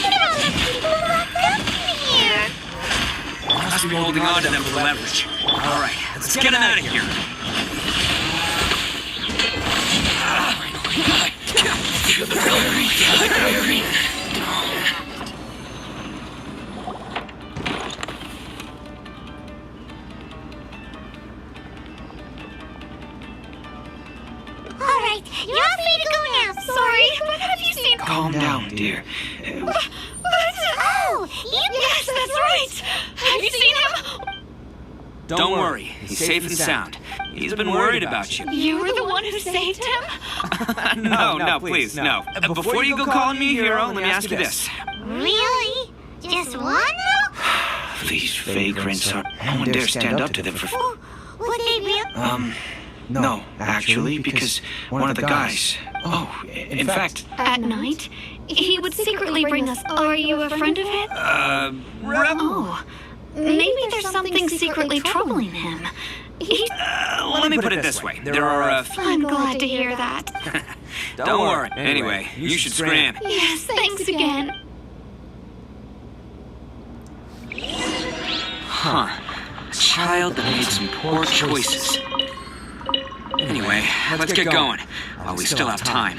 at all the people locked up in here. Must be holding on to them for leverage. All right, let's get them out of here. To the fairy. To the fairy. All right, you're all free to go now. Sorry, but have you seen... Calm down, dear. Oh, Yes, that's right! Have you seen him? Don't worry, he's safe and sound. He's been worried about you. You were the one who saved him? No, please, no. Before you go calling me a hero, let me ask you this. really? Just one though? These vagrants are... No one dares stand up to them for... Oh, would they really? No, actually, because one of the guys... Oh, in fact... At night, he would secretly bring us... Are you a friend of his? Rem... Oh, maybe there's something secretly troubling him. He... let me put it this way. There are, I'm glad to hear that. Don't worry. Anyway, you should scram. Yes, thanks again. Huh. A child that made some poor choices. Anyway, let's get going while we still have time.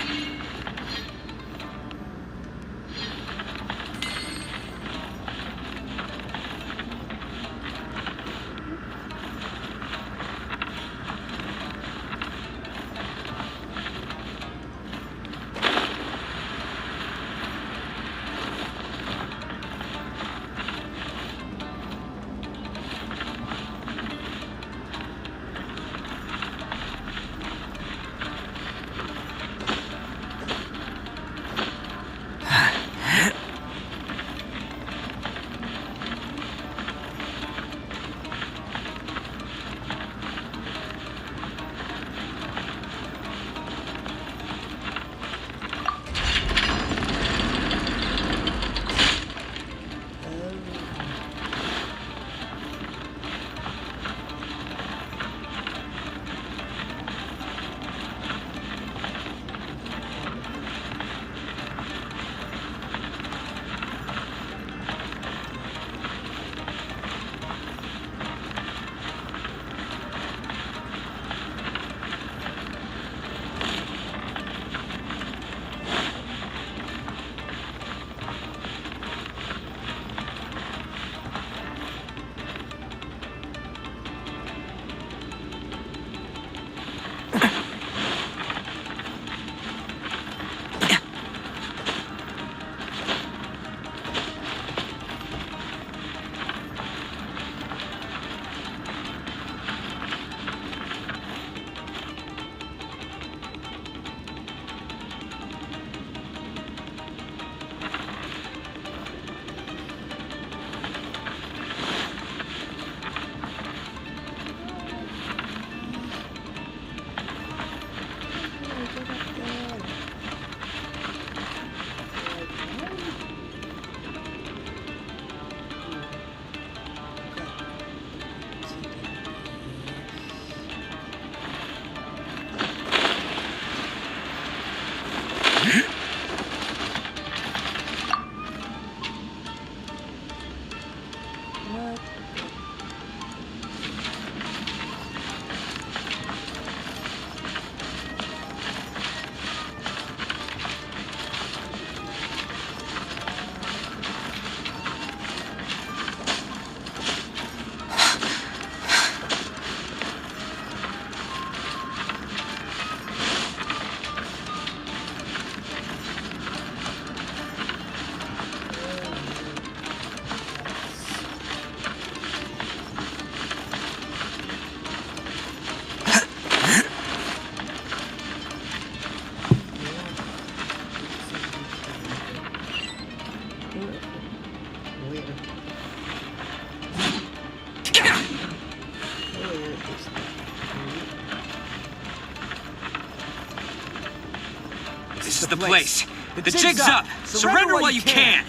This is the place. The jig's up. Surrender while you can.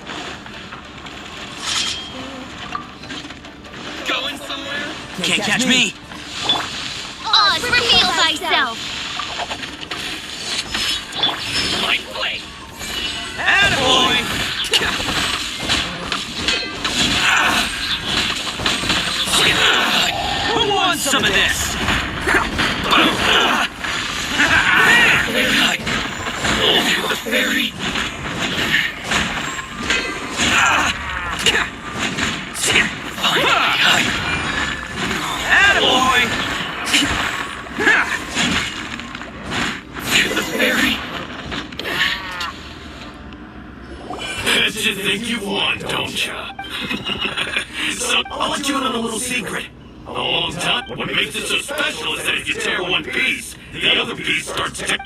Going somewhere? Can't catch me. Oz, reveal thyself! My blade! Attaboy! Who wants some of this? The fairy! Attaboy! The fairy! That's you think you want, don't ya? So, I'll let you in on a little secret. A long time, what makes it so special is that if you tear one piece, the other piece starts to...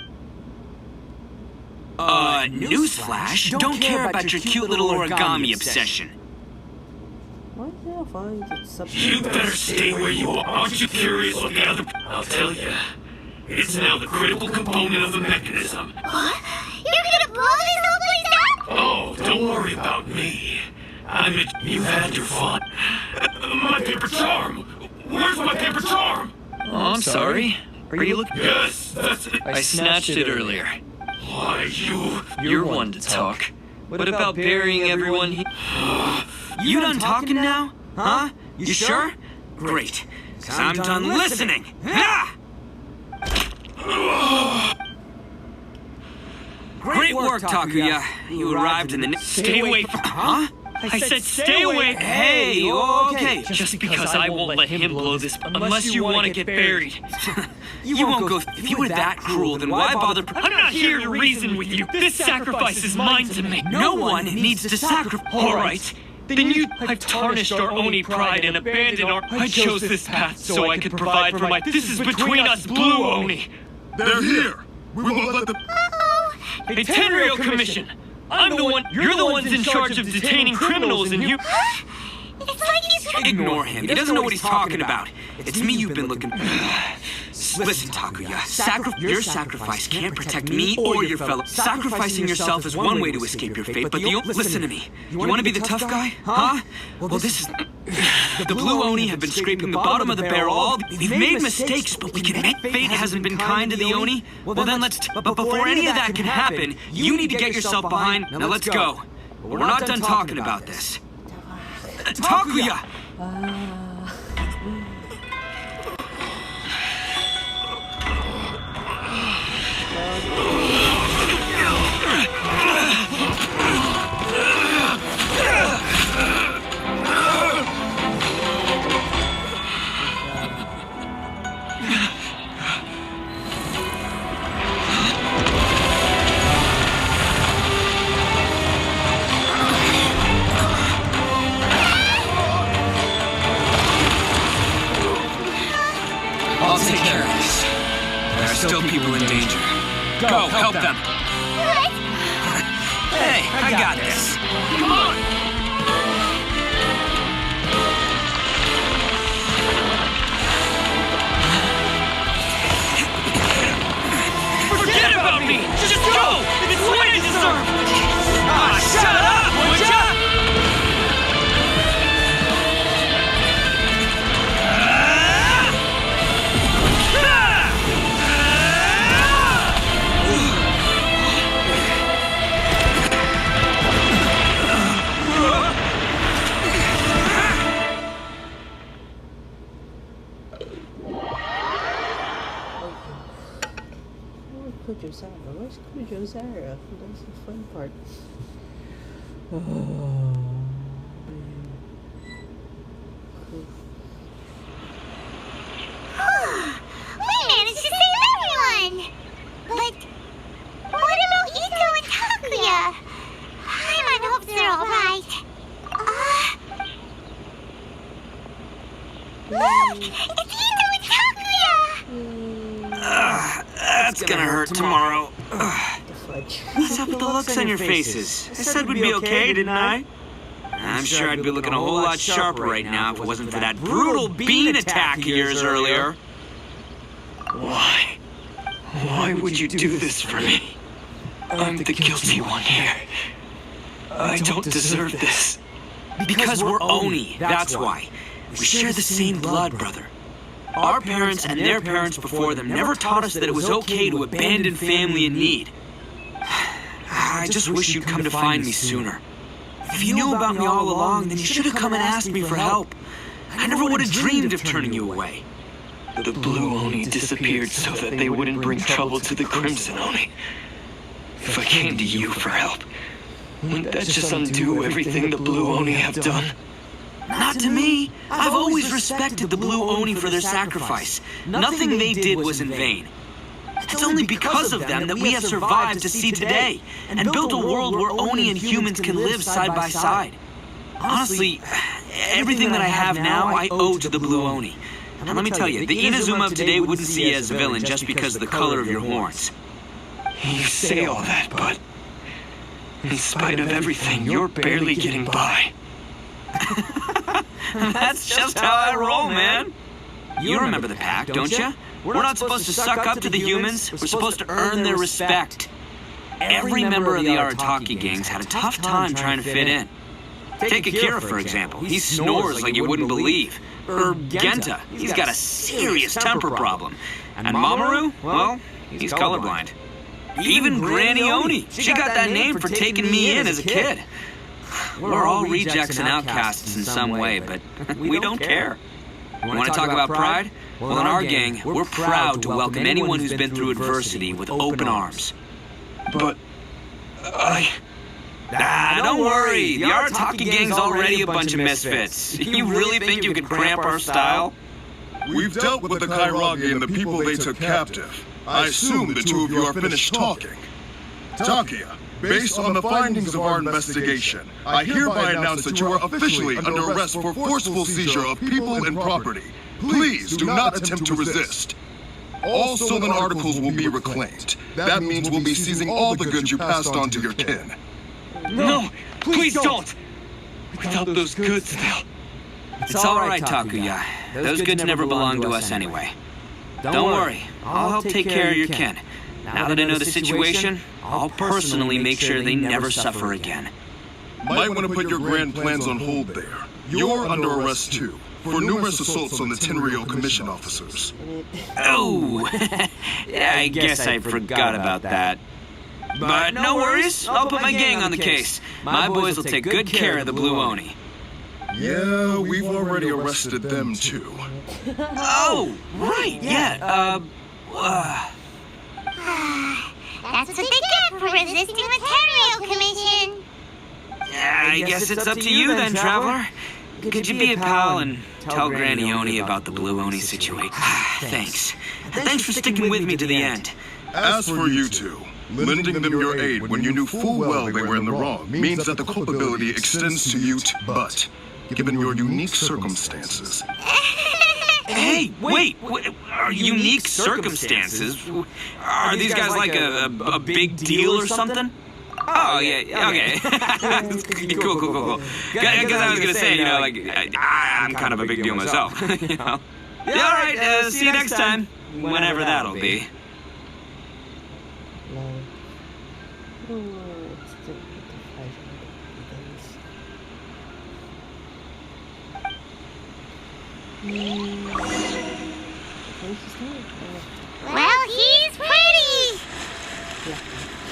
Newsflash, don't care about your cute little origami obsession. Why can't I find the subject? You better stay where you are. Aren't you curious what the other... I'll tell you. It's now the critical component of the mechanism. What? You're gonna blow this whole place up? Oh, don't worry about me. You've had your fun. My paper charm! Where's my paper charm? Oh, I'm sorry. Are you looking? Yes, that's it. I snatched it earlier. Why, You're one to talk. What about burying everyone here? You done talking now? Huh? You sure? Great. 'Cause I'm done listening. Ha! Great work, Takuya. You arrived in the... Stay away from... Huh? I said stay away. Hey, okay. Just because I won't let him blow this unless you want to get buried. You won't go... If you were that cruel, then why bother... I'm not here to reason with you. This sacrifice is mine to make. No one needs to sacrifice... All right. Then you have tarnished our Oni pride and abandoned our... I chose this path so I could provide for my... This is between us, Blue Oni. They're here! We won't let them... A Tenryou Commission. I'm the one... You're the ones in charge of detaining criminals and you... It's like you could... Ignore him. He doesn't know what he's talking about. It's me you've been looking... Listen, Takuya. Your sacrifice can't protect me or your fellow... Sacrificing yourself is one way to escape your fate, but the... Listen to me. You want to be the tough guy? Huh? Well, this is... The Blue Oni have been scraping the bottom of the barrel all... We've made mistakes, but we can make... Fate hasn't been kind to the Oni? Well, then let's... But before any of that can happen, you need to get yourself behind... Now let's go. We're not done talking about this. Takuya! I'll take care of this. There are still people in danger. Go, help them. What? Hey, I got this. Come on! Forget about me! Just go! It's what I deserve! Ah, shut up, would ya? Kojo Zara. Where's Kojo Zara? That's the fun part. Oh, man. We managed to save everyone! But what about Itto and Takuya? Paimon hopes they're alright. Look! It's Itto and Takuya! That's gonna hurt tomorrow. The fudge. What's up with the looks on your faces? I said we'd be okay, didn't I? I'm sure I'd be looking a whole lot sharper right now if it wasn't for that brutal bean attack of yours earlier. Why? Why would you do this for me? I'm the guilty one here. I don't deserve this. Because we're Oni, that's why. We share the same blood, brother. Our parents and their parents before them never taught us that it was okay to abandon family in need. I just wish you'd come to find me sooner. If you knew about me all along, then you should have come and asked me for help. I never would have dreamed of turning you away. The Blue Oni disappeared so that they wouldn't bring trouble to the Crimson Oni. If I came to you for help, wouldn't that just undo everything the Blue Oni have done? Not to me. I've always respected the Blue Oni for their sacrifice. Nothing they did was in vain. It's only because of them that we have survived to see today and built a world where Oni and humans can live side by side. Honestly, everything that I have now I owe to the Blue Oni. And let me tell you, the Inazuma of today wouldn't see you as a villain just because of the color of your horns. You say all that, but in spite of everything, you're barely getting by. That's just how I roll, man. You remember the pact, don't you? We're not supposed to suck up to the humans. We're supposed to earn their respect. Every member of the Arataki gangs had a tough time trying to fit in. Take Akira, for example. He snores like you wouldn't believe. Or Genta. He's got a serious temper problem. And Mamoru, well, he's colorblind. Even Granny Oni. She got that name for taking me in as a kid. We're all rejects and outcasts in some way, but we don't care. Want to talk about pride? Well, in our gang, we're proud to welcome anyone who's been through adversity with open arms. But Don't worry. The Arataki gang's already a bunch of misfits. You really think you could cramp our style? We've dealt with the Kairage and the people they took captive. I assume the two of you are finished talking. Takuya, based on the findings of our investigation, I hereby announce that you are officially under arrest for forceful seizure of people and property. Please do not attempt to resist. All stolen articles will be reclaimed. That means we'll be seizing all the goods you passed on to your kin. no, please don't! Without those goods, they'll... It's all right, Takuya. Those goods never belonged to us anyway. Don't worry. I'll help take care of your kin. Now that I know the situation, I'll personally make sure they never suffer again. Might want to put your grand plans on hold there. You're under arrest too, for numerous assaults on the Tenryou Commission officers. Oh! Yeah, I guess I forgot about that. But no worries, I'll put my gang on the case. My boys will take good care of the Blue Oni. Yeah, we've already arrested them too. Oh, right, yeah, That's what they get for resisting the Tenryou Commission. I guess it's up to you then, Traveler. Could you be a pal and tell Granny Oni about the Blue Oni situation? Thanks. Thanks for sticking with me to the end. As for you two, lending them your aid when you knew full well they were in the wrong means that the culpability extends to you, but given your unique circumstances. Hey, wait, are unique circumstances? Are these guys like a big deal or something? Oh, yeah, okay. Cool. Because I was going to say, you know, like, I'm kind of a big deal myself, you know? Yeah, all right, see you next time, whenever that'll be. Well, he's pretty.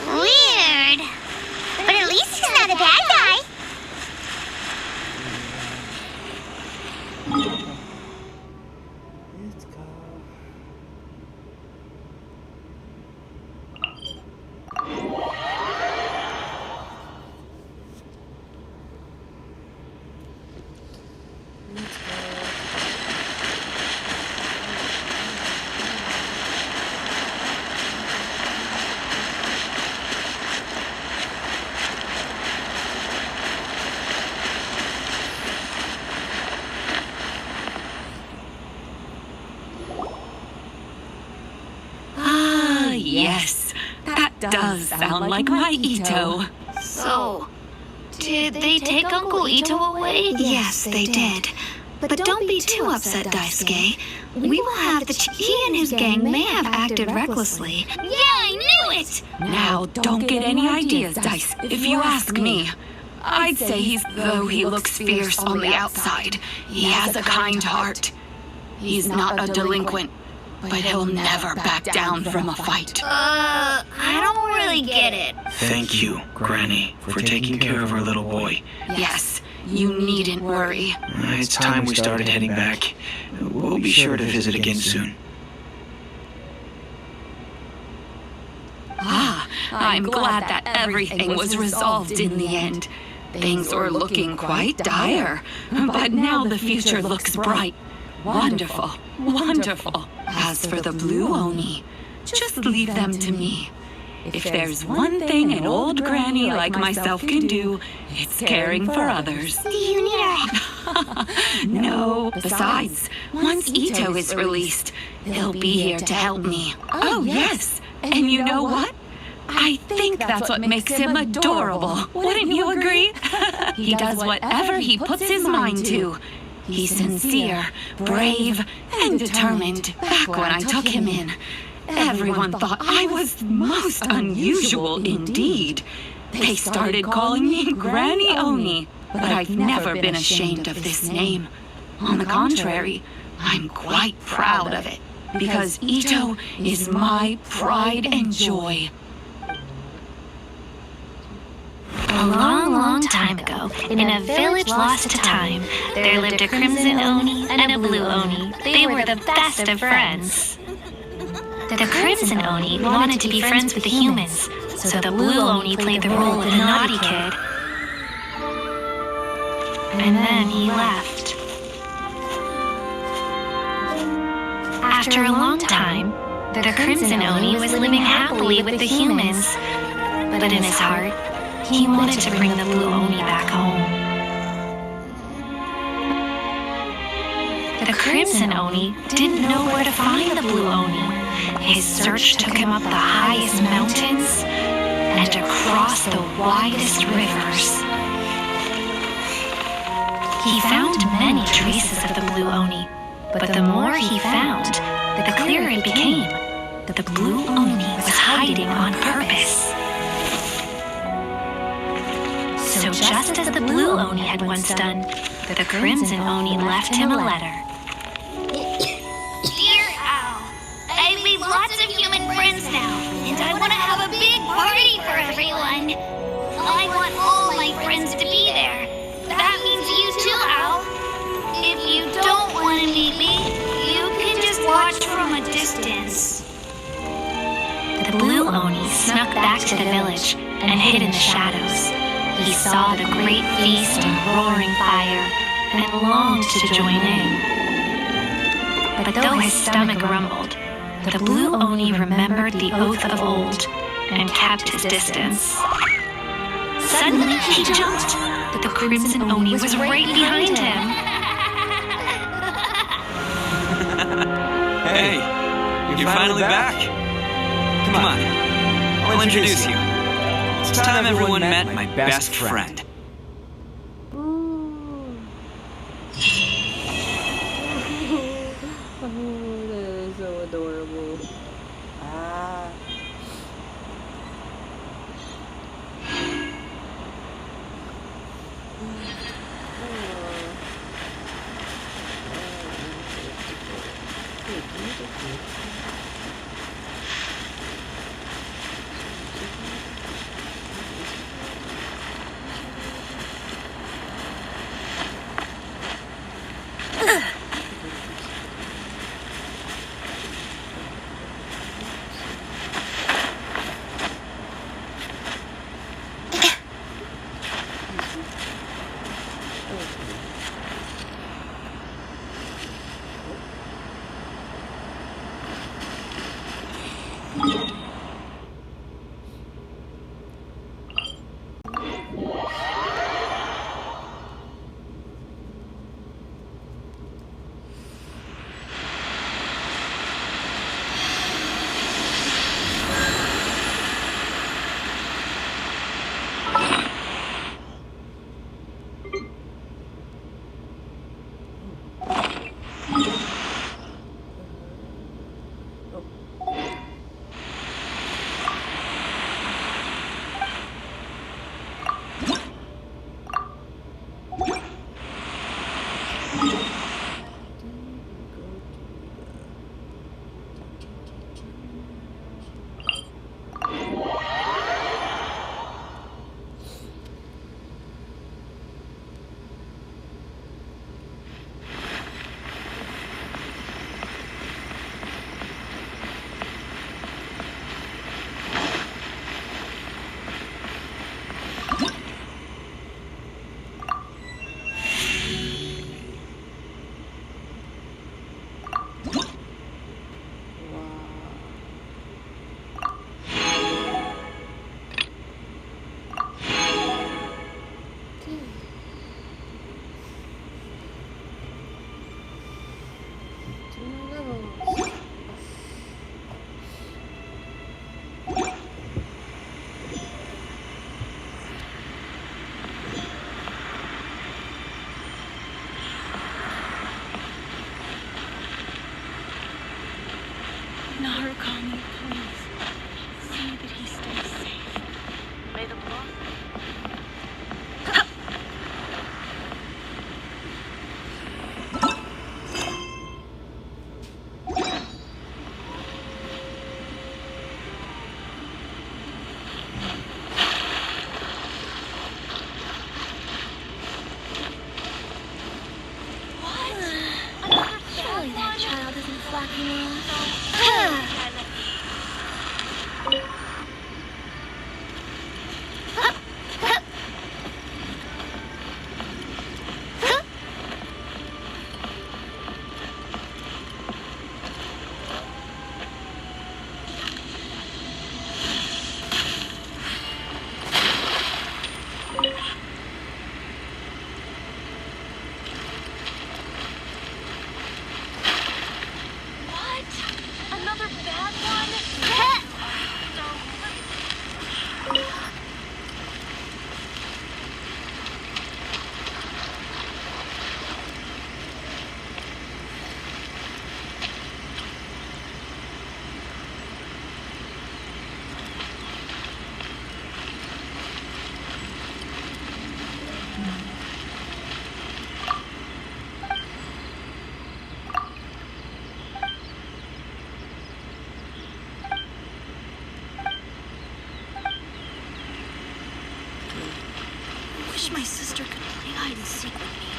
Weird. But at least he's not a bad guy. Let's go. does sound like my Itto. So, did they take Uncle Itto away? Yes, they did. But don't be too upset, Daisuke. We will have he and his gang may have acted recklessly. Yeah, I knew it! Now, don't get any ideas, Dice, if you ask me. I'd say though he looks fierce on the outside, he has a kind heart. He's not a delinquent, but he'll never back down from a fight. I don't really get it. Thank you, Granny, for taking care of our little boy. Yes, you needn't worry. It's time we started heading back. We'll be sure to visit again soon. I'm glad that everything was resolved in the end. Things were looking quite dire, but now the future looks bright. Wonderful, wonderful. As for the Blue Oni, just leave them to me. If there's one thing an old granny like myself can do, it's caring for others. Do you need our help? No, besides, once Itto is released, he'll be here to help me. Oh, yes, and you know what? I think that's what makes him adorable. Wouldn't you agree? He does whatever he puts his mind to. He's sincere, brave, and determined. Back when I took him in, everyone thought I was most unusual indeed. They started calling me Granny Oni, but I've never been ashamed of this name. On the contrary, I'm quite proud of it, because Itto is my pride and joy. A long, long time ago, in a village lost to time, there lived a Crimson Oni and a Blue Oni. They were the best of friends. The Crimson Oni wanted to be friends with the humans, so the Blue Oni played the role of the naughty kid. And then he left. After a long time, the Crimson Oni was living happily with the humans, but in his heart, he wanted to bring the Blue Oni back home. The Crimson Oni didn't know where to find the Blue Oni. His search took him up the highest mountains and across the widest rivers. He found many traces of the Blue Oni, but the more he found, the clearer it became that the Blue Oni was hiding on purpose. So just as the Blue Oni had once done, the Crimson Oni left him a letter. Dear Al, I've made lots of human friends now, and I want to have a big party for everyone. I want all my friends to be there. That means you too, Al. If you don't want to meet me, you can just watch from a distance. The Blue Oni snuck back to the village and hid in the shadows. He saw the great feast and roaring fire and longed to join in. But though his stomach rumbled, the Blue Oni remembered the oath of old and kept his distance. Suddenly he jumped, but the Crimson Oni was right behind him. Hey, you're finally back. Come on, I'll introduce you. It's time everyone met my best friend. That is so adorable. Ah. wish my sister could play hide and seek with me.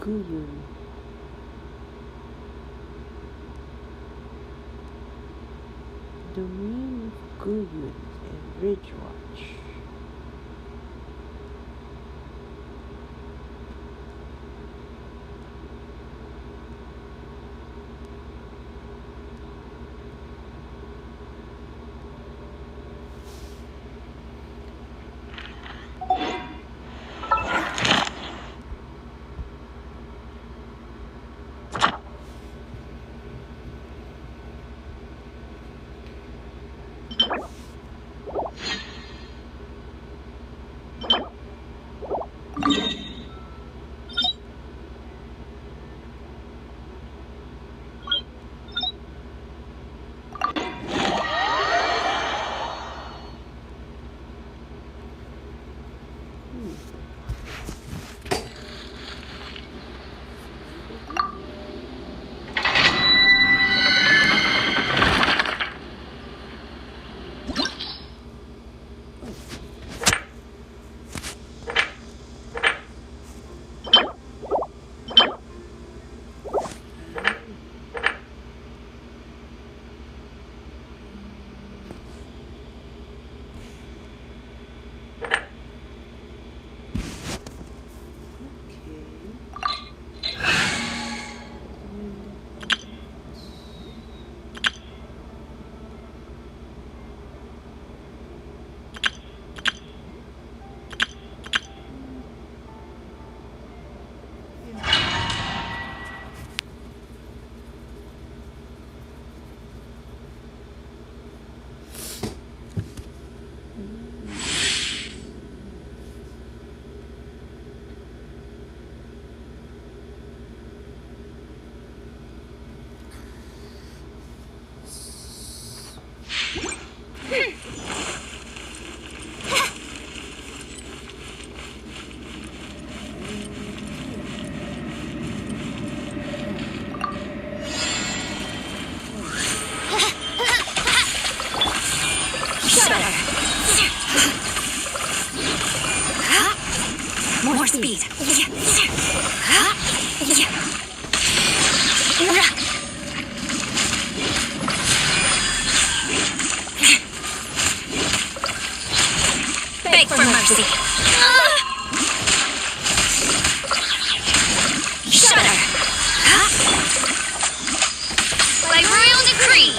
Guyun. Domain of Guyun and Ridgewatch. More speed. Beg for mercy. Shudder. By royal decree.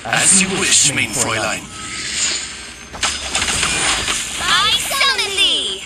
As you wish, mein Fräulein. I summon thee.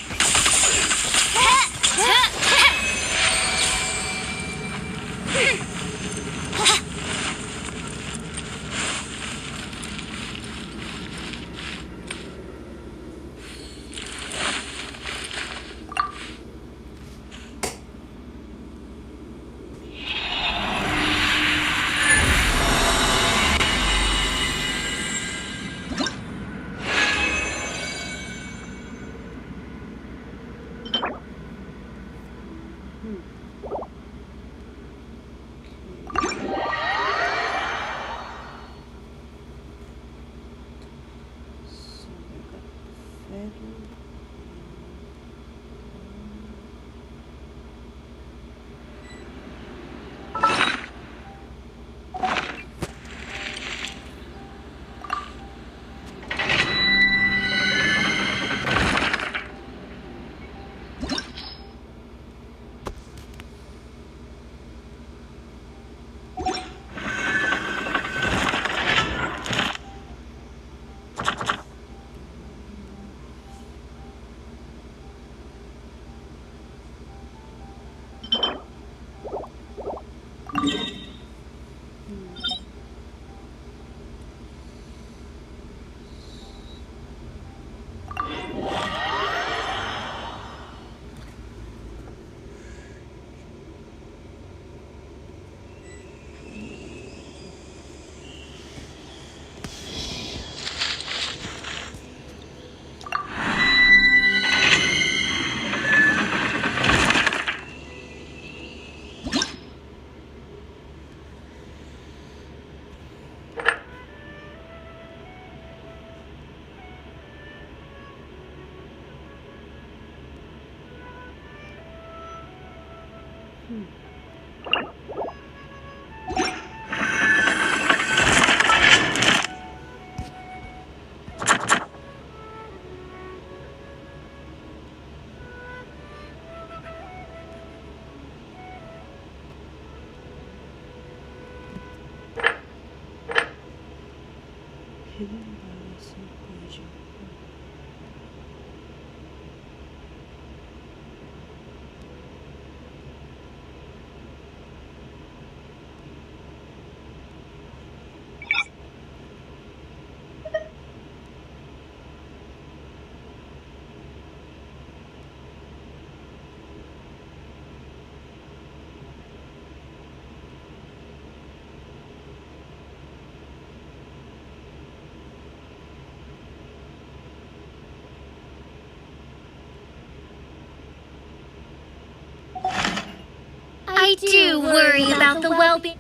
I do worry about the well-being.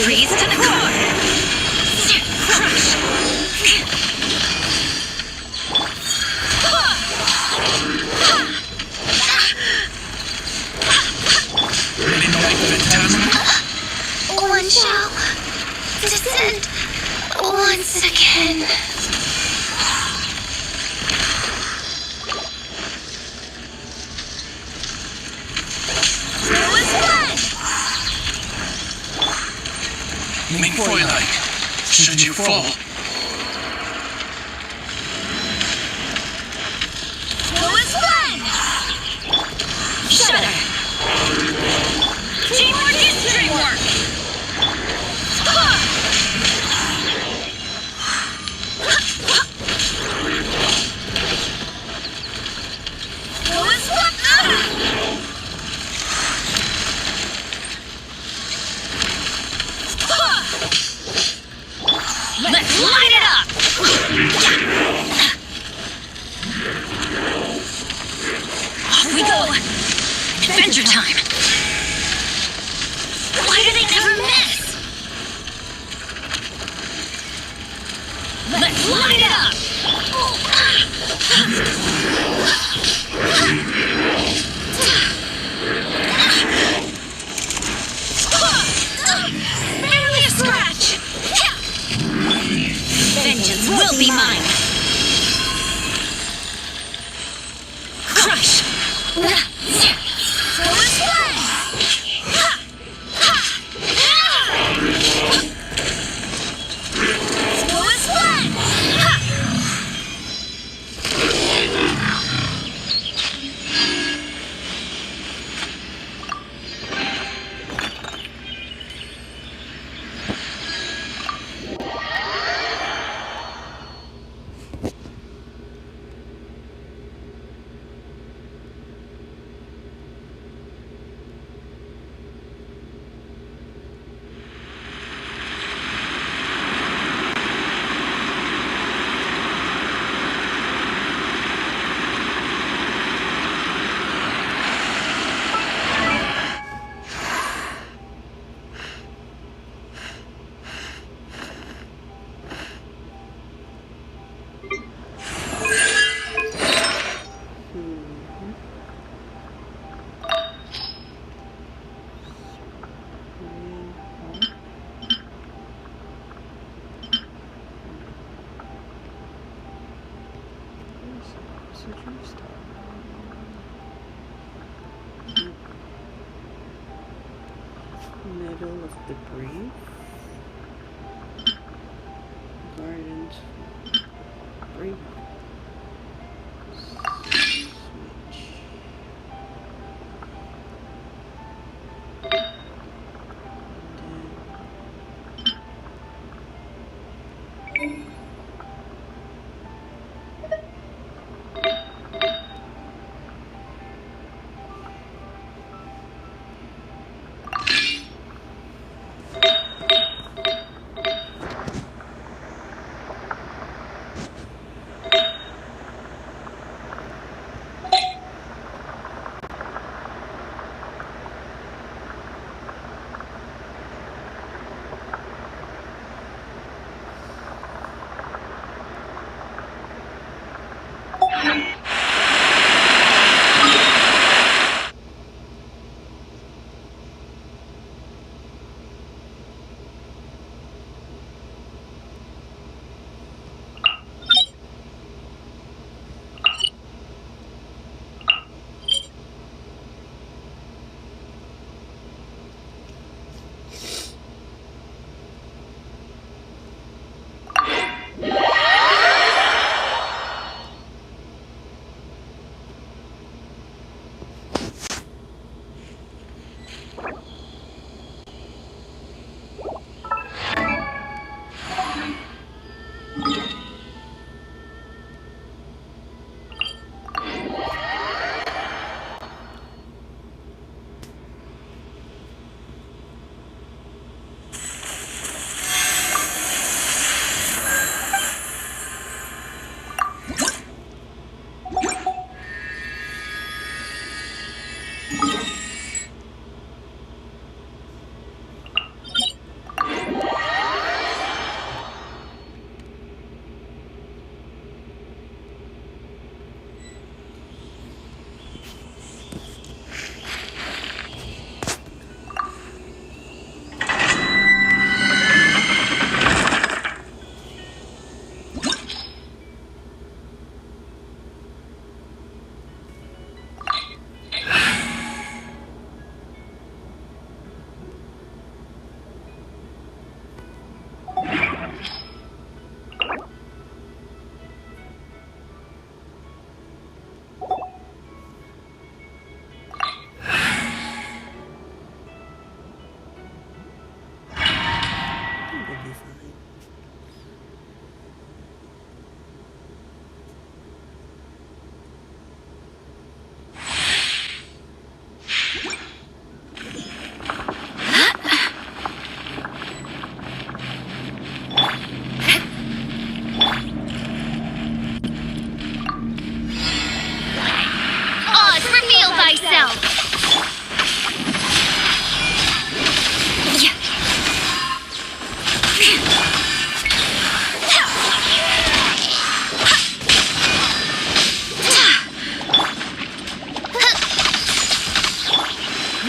Freeze to the core! Crush! One shall descend once again. Make for your light, should you fall. Shudder! Teamwork is dreamwork! Let's light it up! Off we go! Adventure time! Why do they never miss? Let's light it up! Barely a scratch! Vengeance will be mine! Crush! Middle of the brief. Gardens. Brief. Switch.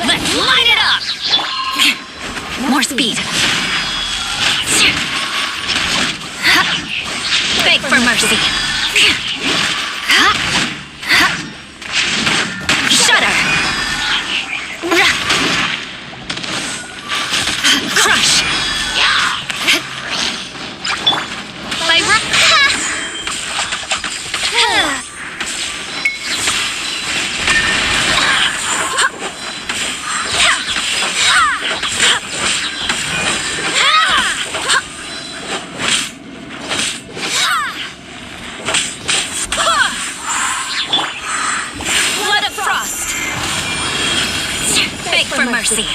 Let's light it up! More speed. Beg for mercy. Shudder. Crush. Blood of frost. Beg for mercy.